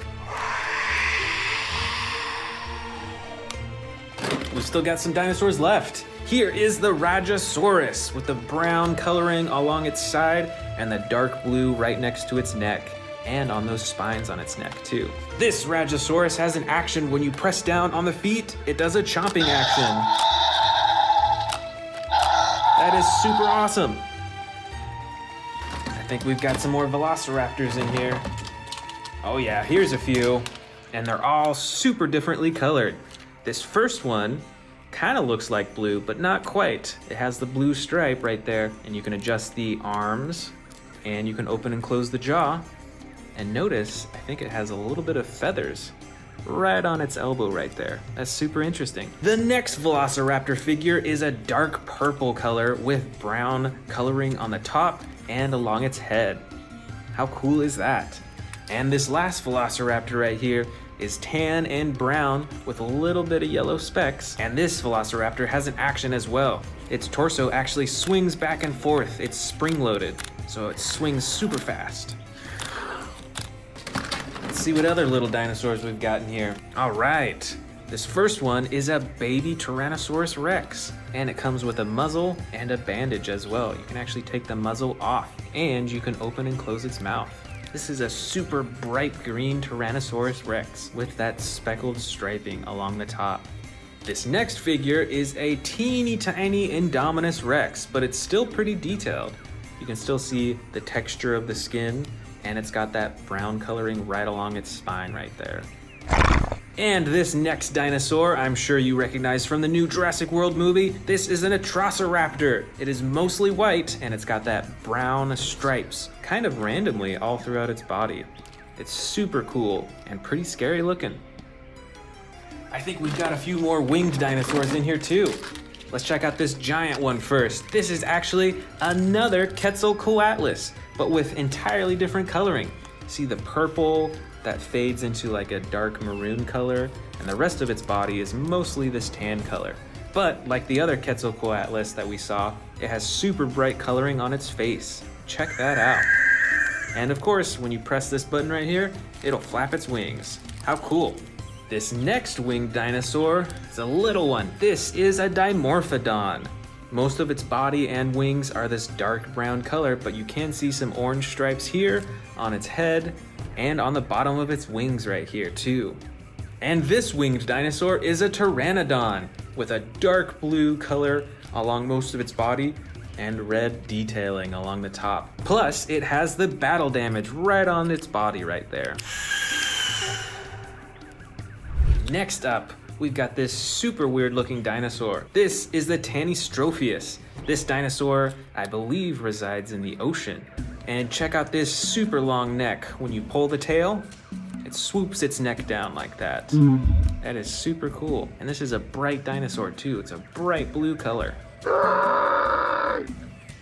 We've still got some dinosaurs left. Here is the Rajasaurus with the brown coloring along its side and the dark blue right next to its neck, and on those spines on its neck too. This Rajasaurus has an action. When you press down on the feet, it does a chomping action. That is super awesome. I think we've got some more velociraptors in here. Oh yeah, here's a few. And they're all super differently colored. This first one kind of looks like blue, but not quite. It has the blue stripe right there, and you can adjust the arms, and you can open and close the jaw. And notice, I think it has a little bit of feathers right on its elbow right there. That's super interesting. The next Velociraptor figure is a dark purple color with brown coloring on the top and along its head. How cool is that? And this last Velociraptor right here is tan and brown with a little bit of yellow specks. And this Velociraptor has an action as well. Its torso actually swings back and forth. It's spring-loaded, so it swings super fast. Let's see what other little dinosaurs we've got in here. All right, this first one is a baby Tyrannosaurus Rex, and it comes with a muzzle and a bandage as well. You can actually take the muzzle off, and you can open and close its mouth. This is a super bright green Tyrannosaurus Rex with that speckled striping along the top. This next figure is a teeny tiny Indominus Rex, but it's still pretty detailed. You can still see the texture of the skin, and it's got that brown coloring right along its spine right there. And this next dinosaur, I'm sure you recognize from the new Jurassic World movie. This is an Atrociraptor. It is mostly white, and it's got that brown stripes, kind of randomly all throughout its body. It's super cool and pretty scary looking. I think we've got a few more winged dinosaurs in here too. Let's check out this giant one first. This is actually another Quetzalcoatlus, but with entirely different coloring. See the purple that fades into like a dark maroon color, and the rest of its body is mostly this tan color. But like the other Quetzalcoatlus that we saw, it has super bright coloring on its face. Check that out. And of course, when you press this button right here, it'll flap its wings. How cool. This next winged dinosaur is a little one. This is a Dimorphodon. Most of its body and wings are this dark brown color, but you can see some orange stripes here on its head and on the bottom of its wings right here too. And this winged dinosaur is a Pteranodon with a dark blue color along most of its body and red detailing along the top. Plus, it has the battle damage right on its body right there. Next up, we've got this super weird looking dinosaur. This is the Tanystropheus. This dinosaur, I believe, resides in the ocean. And check out this super long neck. When you pull the tail, it swoops its neck down like that. That is super cool. And this is a bright dinosaur too. It's a bright blue color.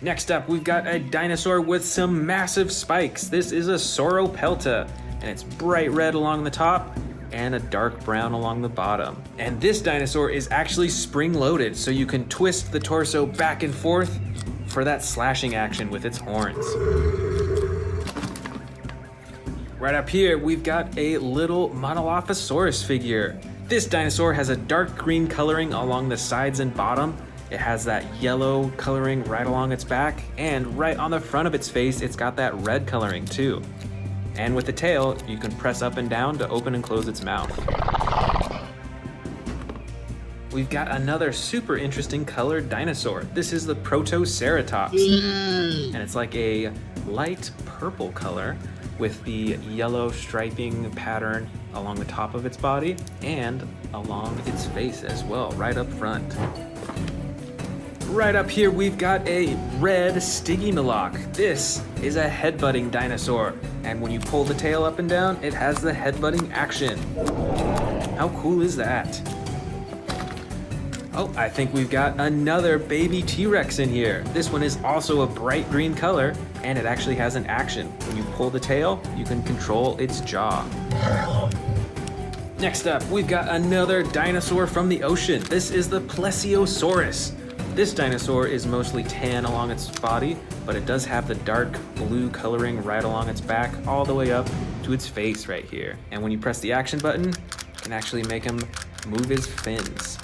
Next up, we've got a dinosaur with some massive spikes. This is a Sauropelta, and it's bright red along the top and a dark brown along the bottom. And this dinosaur is actually spring-loaded, so you can twist the torso back and forth for that slashing action with its horns. Right up here, we've got a little Monolophosaurus figure. This dinosaur has a dark green coloring along the sides and bottom. It has that yellow coloring right along its back, and right on the front of its face, it's got that red coloring too. And with the tail, you can press up and down to open and close its mouth. We've got another super interesting colored dinosaur. This is the Protoceratops. And it's like a light purple color with the yellow striping pattern along the top of its body and along its face as well, right up front. Right up here, we've got a red Stygimoloch. This is a headbutting dinosaur, and when you pull the tail up and down, it has the headbutting action. How cool is that? Oh, I think we've got another baby T-Rex in here. This one is also a bright green color, and it actually has an action. When you pull the tail, you can control its jaw. Next up, we've got another dinosaur from the ocean. This is the Plesiosaurus. This dinosaur is mostly tan along its body, but it does have the dark blue coloring right along its back all the way up to its face right here. And when you press the action button, you can actually make him move his fins.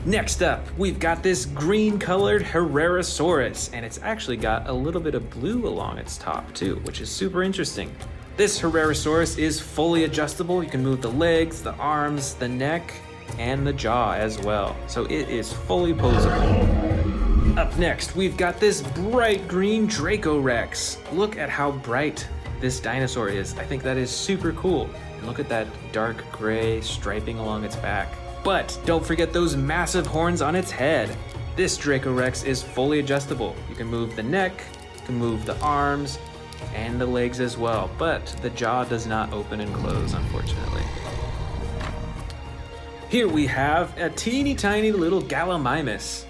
Next up, we've got this green colored Herrerasaurus, and it's actually got a little bit of blue along its top too, which is super interesting. This Herrerasaurus is fully adjustable. You can move the legs, the arms, the neck, and the jaw as well. So it is fully posable. Up next, we've got this bright green Dracorex. Look at how bright this dinosaur is. I think that is super cool. And look at that dark gray striping along its back. But don't forget those massive horns on its head. This Dracorex is fully adjustable. You can move the neck, you can move the arms, and the legs as well. But the jaw does not open and close, unfortunately. Here we have a teeny tiny little Gallimimus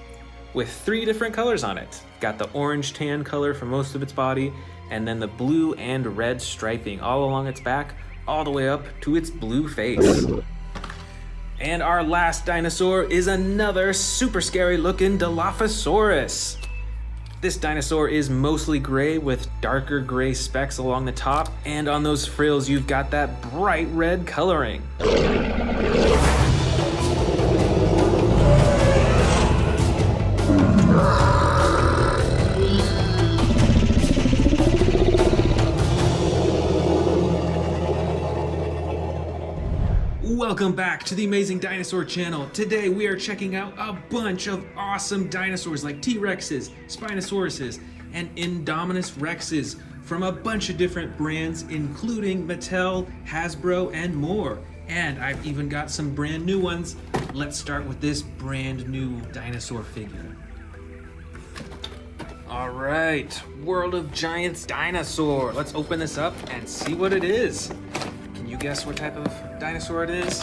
with 3 different colors on it. Got the orange tan color for most of its body, and then the blue and red striping all along its back, all the way up to its blue face. And our last dinosaur is another super scary looking Dilophosaurus. This dinosaur is mostly gray with darker gray specks along the top, and on those frills you've got that bright red coloring. Welcome back to the Amazing Dinosaur Channel. Today we are checking out a bunch of awesome dinosaurs like T-Rexes, Spinosauruses, and Indominus Rexes from a bunch of different brands including Mattel, Hasbro, and more. And I've even got some brand new ones. Let's start with this brand new dinosaur figure. All right, World of Giants dinosaur. Let's open this up and see what it is. Can you guess what type of dinosaur it is?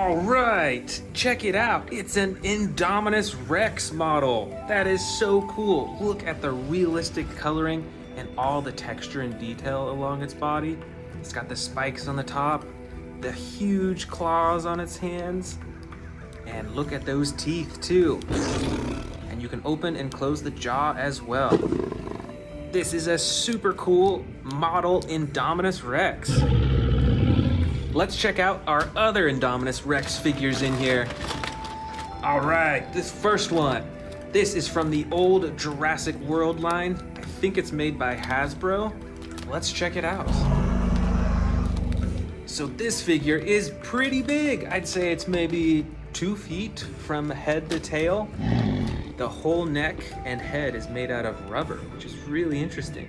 All right, check it out. It's an Indominus Rex model. That is so cool. Look at the realistic coloring and all the texture and detail along its body. It's got the spikes on the top, the huge claws on its hands, and look at those teeth too. And you can open and close the jaw as well. This is a super cool model Indominus Rex. Let's check out our other Indominus Rex figures in here. All right, this first one. This is from the old Jurassic World line. I think it's made by Hasbro. Let's check it out. So this figure is pretty big. I'd say it's maybe 2 feet from head to tail. The whole neck and head is made out of rubber, which is really interesting.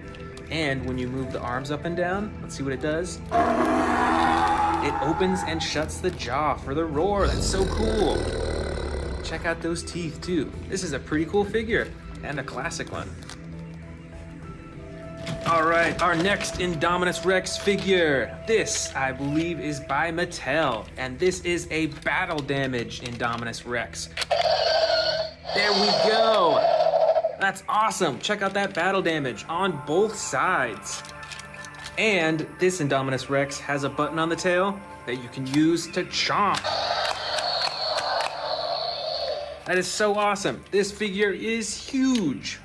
And when you move the arms up and down, let's see what it does. It opens and shuts the jaw for the roar. That's so cool. Check out those teeth too. This is a pretty cool figure and a classic one. All right, our next Indominus Rex figure. This, I believe, is by Mattel, and this is a battle damage Indominus Rex. There we go. That's awesome. Check out that battle damage on both sides. And this Indominus Rex has a button on the tail that you can use to chomp. That is so awesome. This figure is huge.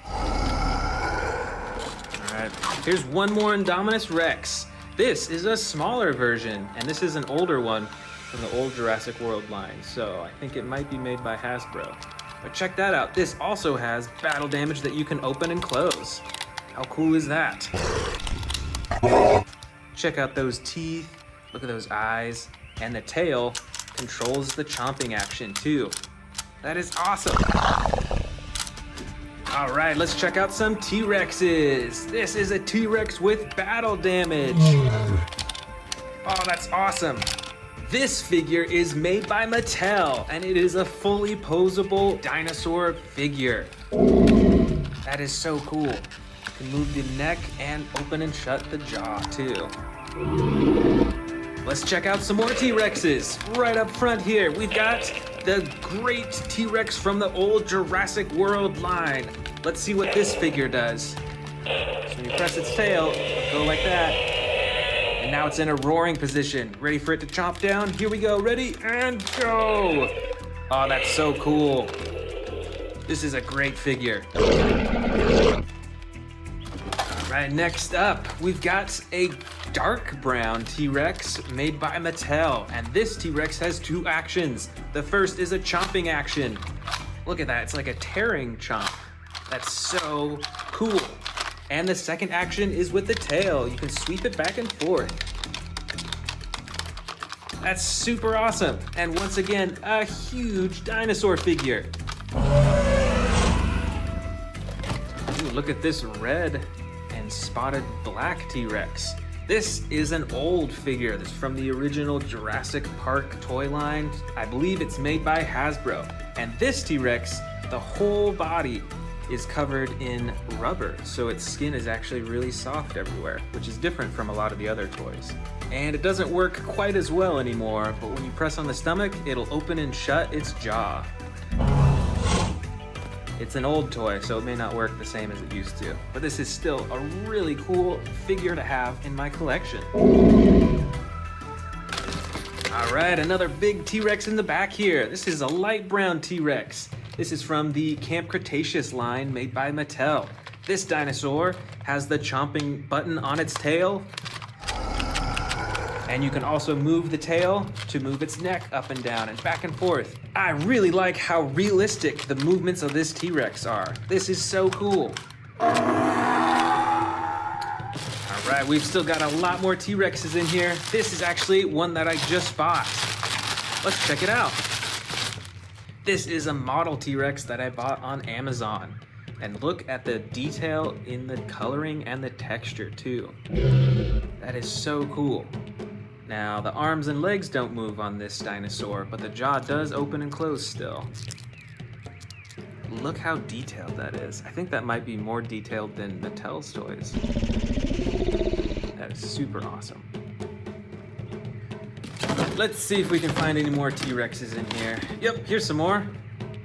Here's one more Indominus Rex. This is a smaller version, and this is an older one from the old Jurassic World line, so I think it might be made by Hasbro. But check that out. This also has battle damage that you can open and close. How cool is that? Check out those teeth. Look at those eyes. And the tail controls the chomping action too. That is awesome. All right, let's check out some T-Rexes. This is a T-Rex with battle damage. Oh, that's awesome. This figure is made by Mattel, and it is a fully posable dinosaur figure. That is so cool. You can move the neck and open and shut the jaw too. Let's check out some more T-Rexes. Right up front here, we've got the great T-Rex from the old Jurassic World line. Let's see what this figure does. So when you press its tail, it'll go like that. And now it's in a roaring position. Ready for it to chomp down? Here we go, ready and go. Oh, that's so cool. This is a great figure. All right, next up, we've got a dark brown T-Rex made by Mattel. And this T-Rex has 2 actions. The first is a chomping action. Look at that, it's like a tearing chomp. That's so cool. And the second action is with the tail. You can sweep it back and forth. That's super awesome. And once again, a huge dinosaur figure. Ooh, look at this red and spotted black T-Rex. This is an old figure. This is from the original Jurassic Park toy line. I believe it's made by Hasbro. And this T-Rex, the whole body is covered in rubber, so its skin is actually really soft everywhere, which is different from a lot of the other toys. And it doesn't work quite as well anymore, but when you press on the stomach, it'll open and shut its jaw. It's an old toy, so it may not work the same as it used to, but this is still a really cool figure to have in my collection. All right, another big T-Rex in the back here. This is a light brown T-Rex. This is from the Camp Cretaceous line made by Mattel. This dinosaur has the chomping button on its tail. And you can also move the tail to move its neck up and down and back and forth. I really like how realistic the movements of this T-Rex are. This is so cool. All right, we've still got a lot more T-Rexes in here. This is actually one that I just bought. Let's check it out. This is a model T-Rex that I bought on Amazon. And look at the detail in the coloring and the texture too. That is so cool. Now, the arms and legs don't move on this dinosaur, but the jaw does open and close still. Look how detailed that is. I think that might be more detailed than Mattel's toys. That is super awesome. Let's see if we can find any more T-Rexes in here. Yep, here's some more.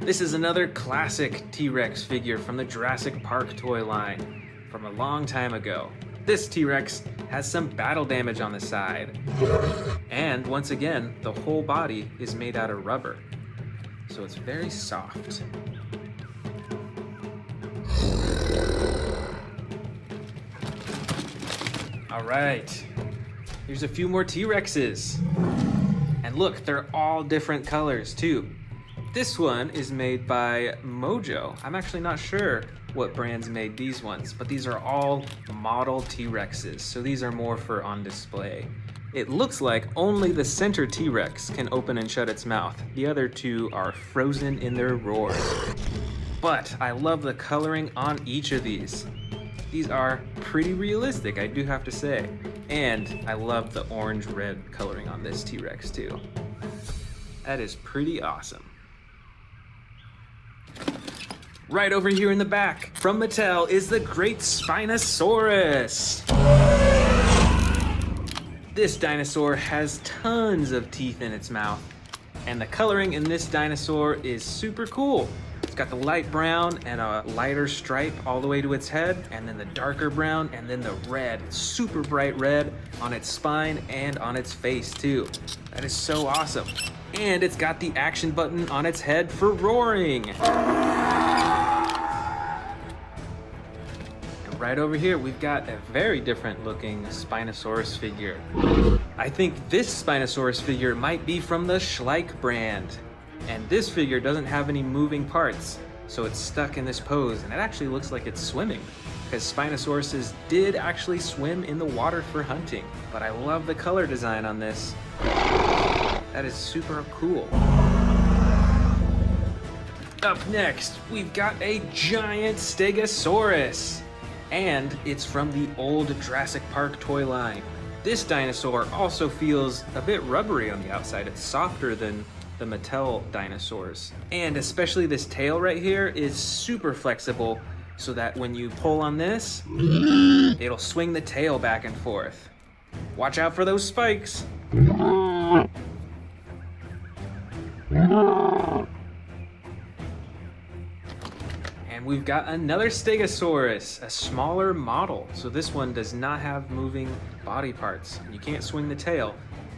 This is another classic T-Rex figure from the Jurassic Park toy line from a long time ago. This T-Rex has some battle damage on the side. And once again, the whole body is made out of rubber. So it's very soft. All right, here's a few more T-Rexes. And look, they're all different colors too. This one is made by Mojo. I'm actually not sure what brands made these ones, but these are all model T-Rexes, so these are more for on display. It looks like only the center T-Rex can open and shut its mouth. The other two are frozen in their roars. But I love the coloring on each of these. These are pretty realistic, I do have to say. And I love the orange-red coloring on this T-Rex too. That is pretty awesome. Right over here in the back, from Mattel, is the Great Spinosaurus. This dinosaur has tons of teeth in its mouth, and the coloring in this dinosaur is super cool. It's got the light brown and a lighter stripe all the way to its head, and then the darker brown, and then the red, super bright red on its spine and on its face too. That is so awesome. And it's got the action button on its head for roaring. Right over here, we've got a very different looking Spinosaurus figure. I think this Spinosaurus figure might be from the Schleich brand. And this figure doesn't have any moving parts, so it's stuck in this pose, and it actually looks like it's swimming, because Spinosauruses did actually swim in the water for hunting. But I love the color design on this. That is super cool. Up next, we've got a giant Stegosaurus. And it's from the old Jurassic Park toy line. This dinosaur also feels a bit rubbery on the outside. It's softer than the Mattel dinosaurs. And especially this tail right here is super flexible, so that when you pull on this, it'll swing the tail back and forth. Watch out for those spikes. And we've got another Stegosaurus, a smaller model. So this one does not have moving body parts. You can't swing the tail,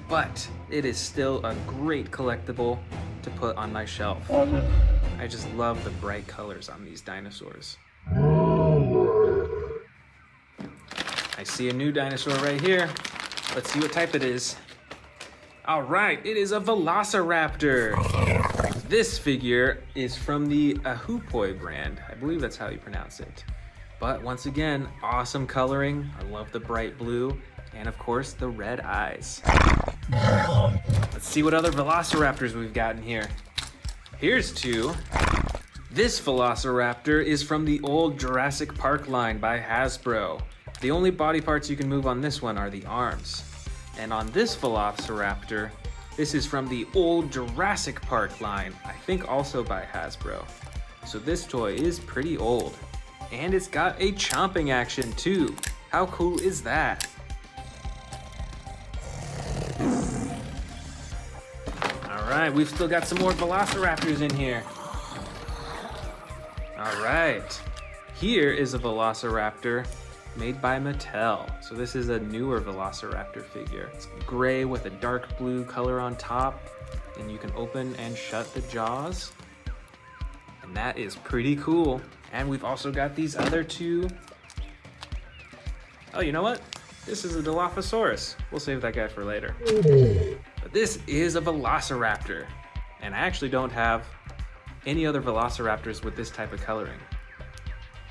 but it is still a great collectible to put on my shelf. I just love the bright colors on these dinosaurs. I see a new dinosaur right here. Let's see what type it is. All right, it is a Velociraptor. This figure is from the Ahupoi brand. I believe that's how you pronounce it. But once again, awesome coloring. I love the bright blue, and of course the red eyes. Let's see what other Velociraptors we've got in here. Here's two. This Velociraptor is from the old Jurassic Park line by Hasbro. The only body parts you can move on this one are the arms. And on this Velociraptor, this is from the old Jurassic Park line, I think also by Hasbro. So this toy is pretty old. And it's got a chomping action too. How cool is that? All right, we've still got some more Velociraptors in here. All right, here is a Velociraptor made by Mattel. So this is a newer Velociraptor figure. It's gray with a dark blue color on top, and you can open and shut the jaws. And that is pretty cool. And we've also got these other two. Oh, you know what? This is a Dilophosaurus. We'll save that guy for later. But this is a Velociraptor. And I actually don't have any other Velociraptors with this type of coloring.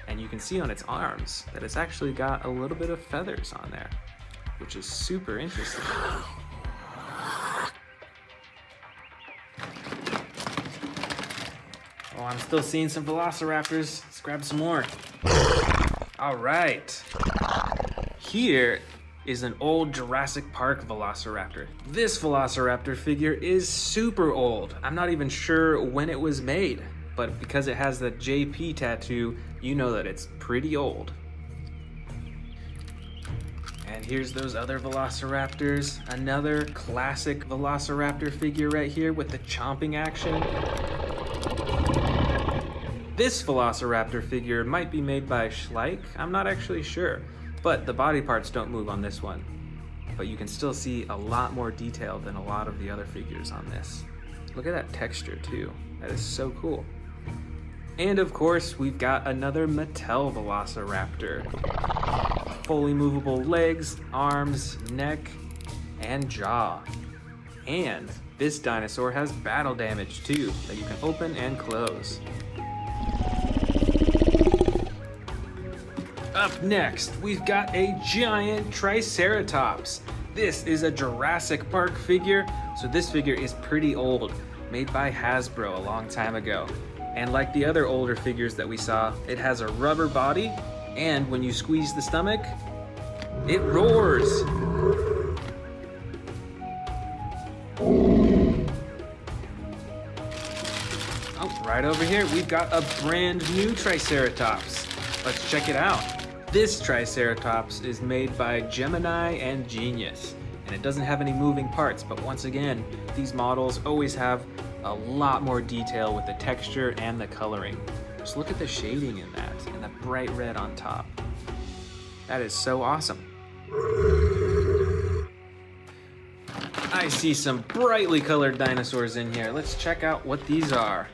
And you can see on its arms that it's actually got a little bit of feathers on there, which is super interesting. Oh, I'm still seeing some Velociraptors. Let's grab some more. All right. Here is an old Jurassic Park Velociraptor. This Velociraptor figure is super old. I'm not even sure when it was made, but because it has the JP tattoo, you know that it's pretty old. And here's those other Velociraptors. Another classic Velociraptor figure right here with the chomping action. This Velociraptor figure might be made by Schleich, I'm not actually sure, but the body parts don't move on this one. But you can still see a lot more detail than a lot of the other figures on this. Look at that texture too, that is so cool. And of course, we've got another Mattel Velociraptor. Fully movable legs, arms, neck, and jaw. And this dinosaur has battle damage too, that you can open and close. Up next, we've got a giant Triceratops. This is a Jurassic Park figure, so this figure is pretty old, made by Hasbro a long time ago. And like the other older figures that we saw, it has a rubber body, and when you squeeze the stomach, it roars. Oh, right over here, we've got a brand new Triceratops. Let's check it out. This Triceratops is made by Gemini and Genius, and it doesn't have any moving parts, but once again, these models always have a lot more detail with the texture and the coloring. Just look at the shading in that, and the bright red on top. That is so awesome. I see some brightly colored dinosaurs in here. Let's check out what these are.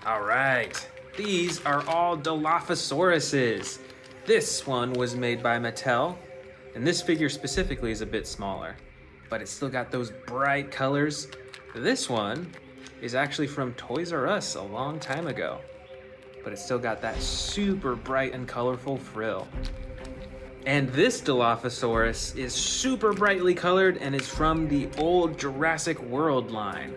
All right, these are all Dilophosauruses. This one was made by Mattel, and this figure specifically is a bit smaller, but it's still got those bright colors. This one is actually from Toys R Us a long time ago, but it's still got that super bright and colorful frill. And this Dilophosaurus is super brightly colored and is from the old Jurassic World line.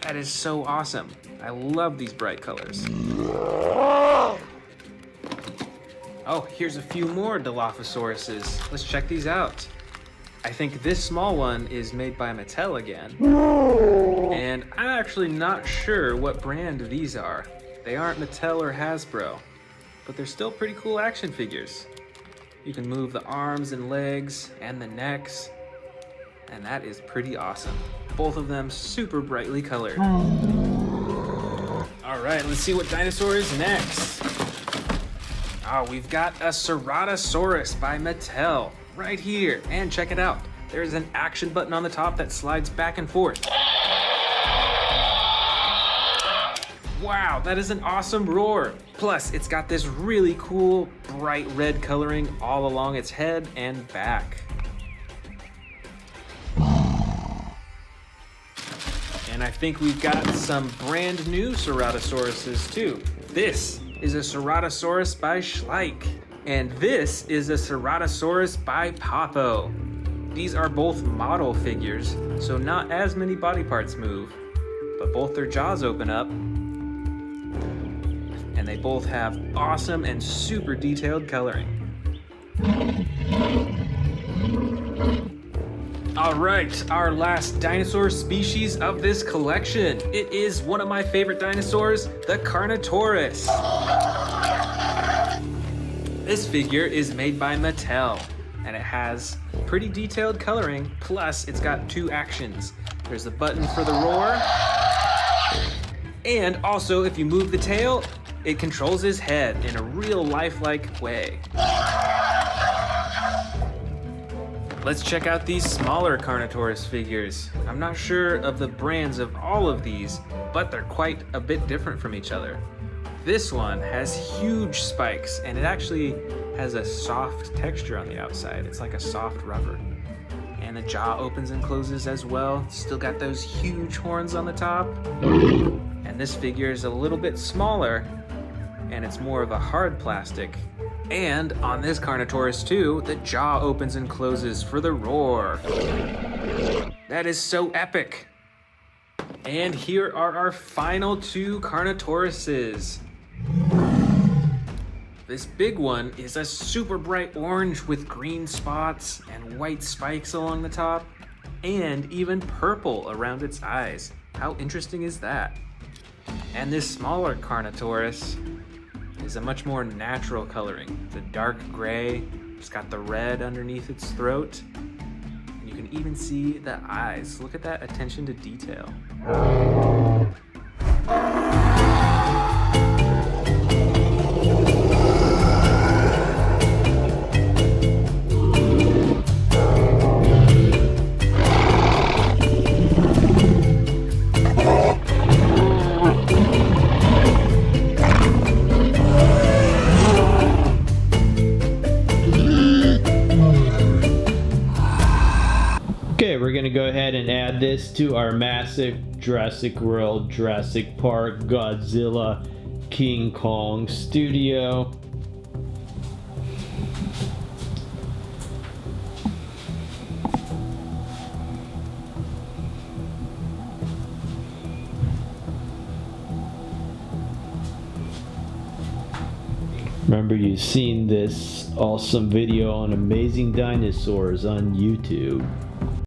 That is so awesome. I love these bright colors. Oh, here's a few more Dilophosauruses. Let's check these out. I think this small one is made by Mattel again. And I'm actually not sure what brand these are. They aren't Mattel or Hasbro, but they're still pretty cool action figures. You can move the arms and legs and the necks, and that is pretty awesome. Both of them super brightly colored. All right, let's see what dinosaur is next. Oh, we've got a Ceratosaurus by Mattel right here. And check it out. There's an action button on the top that slides back and forth. Wow, that is an awesome roar. Plus, it's got this really cool bright red coloring all along its head and back. And I think we've got some brand new Ceratosauruses too. This is a Ceratosaurus by Schleich, and this is a Ceratosaurus by Papo. These are both model figures, so not as many body parts move, but both their jaws open up, and they both have awesome and super detailed coloring. All right, our last dinosaur species of this collection. It is one of my favorite dinosaurs, the Carnotaurus. This figure is made by Mattel, and it has pretty detailed coloring, plus it's got two actions. There's a button for the roar, and also if you move the tail, it controls his head in a real lifelike way. Let's check out these smaller Carnotaurus figures. I'm not sure of the brands of all of these, but they're quite a bit different from each other. This one has huge spikes, and it actually has a soft texture on the outside. It's like a soft rubber. And the jaw opens and closes as well. Still got those huge horns on the top. And this figure is a little bit smaller, and it's more of a hard plastic. And on this Carnotaurus too, the jaw opens and closes for the roar. That is so epic. And here are our final two Carnotauruses. This big one is a super bright orange with green spots and white spikes along the top, and even purple around its eyes. How interesting is that? And this smaller Carnotaurus is a much more natural coloring. It's a dark gray It's got the red underneath its throat. And you can even see the eyes. Look at that attention to detail. Okay, we're gonna go ahead and add this to our massive Jurassic World, Jurassic Park, Godzilla, King Kong studio. Remember, you've seen this awesome video on amazing dinosaurs on YouTube.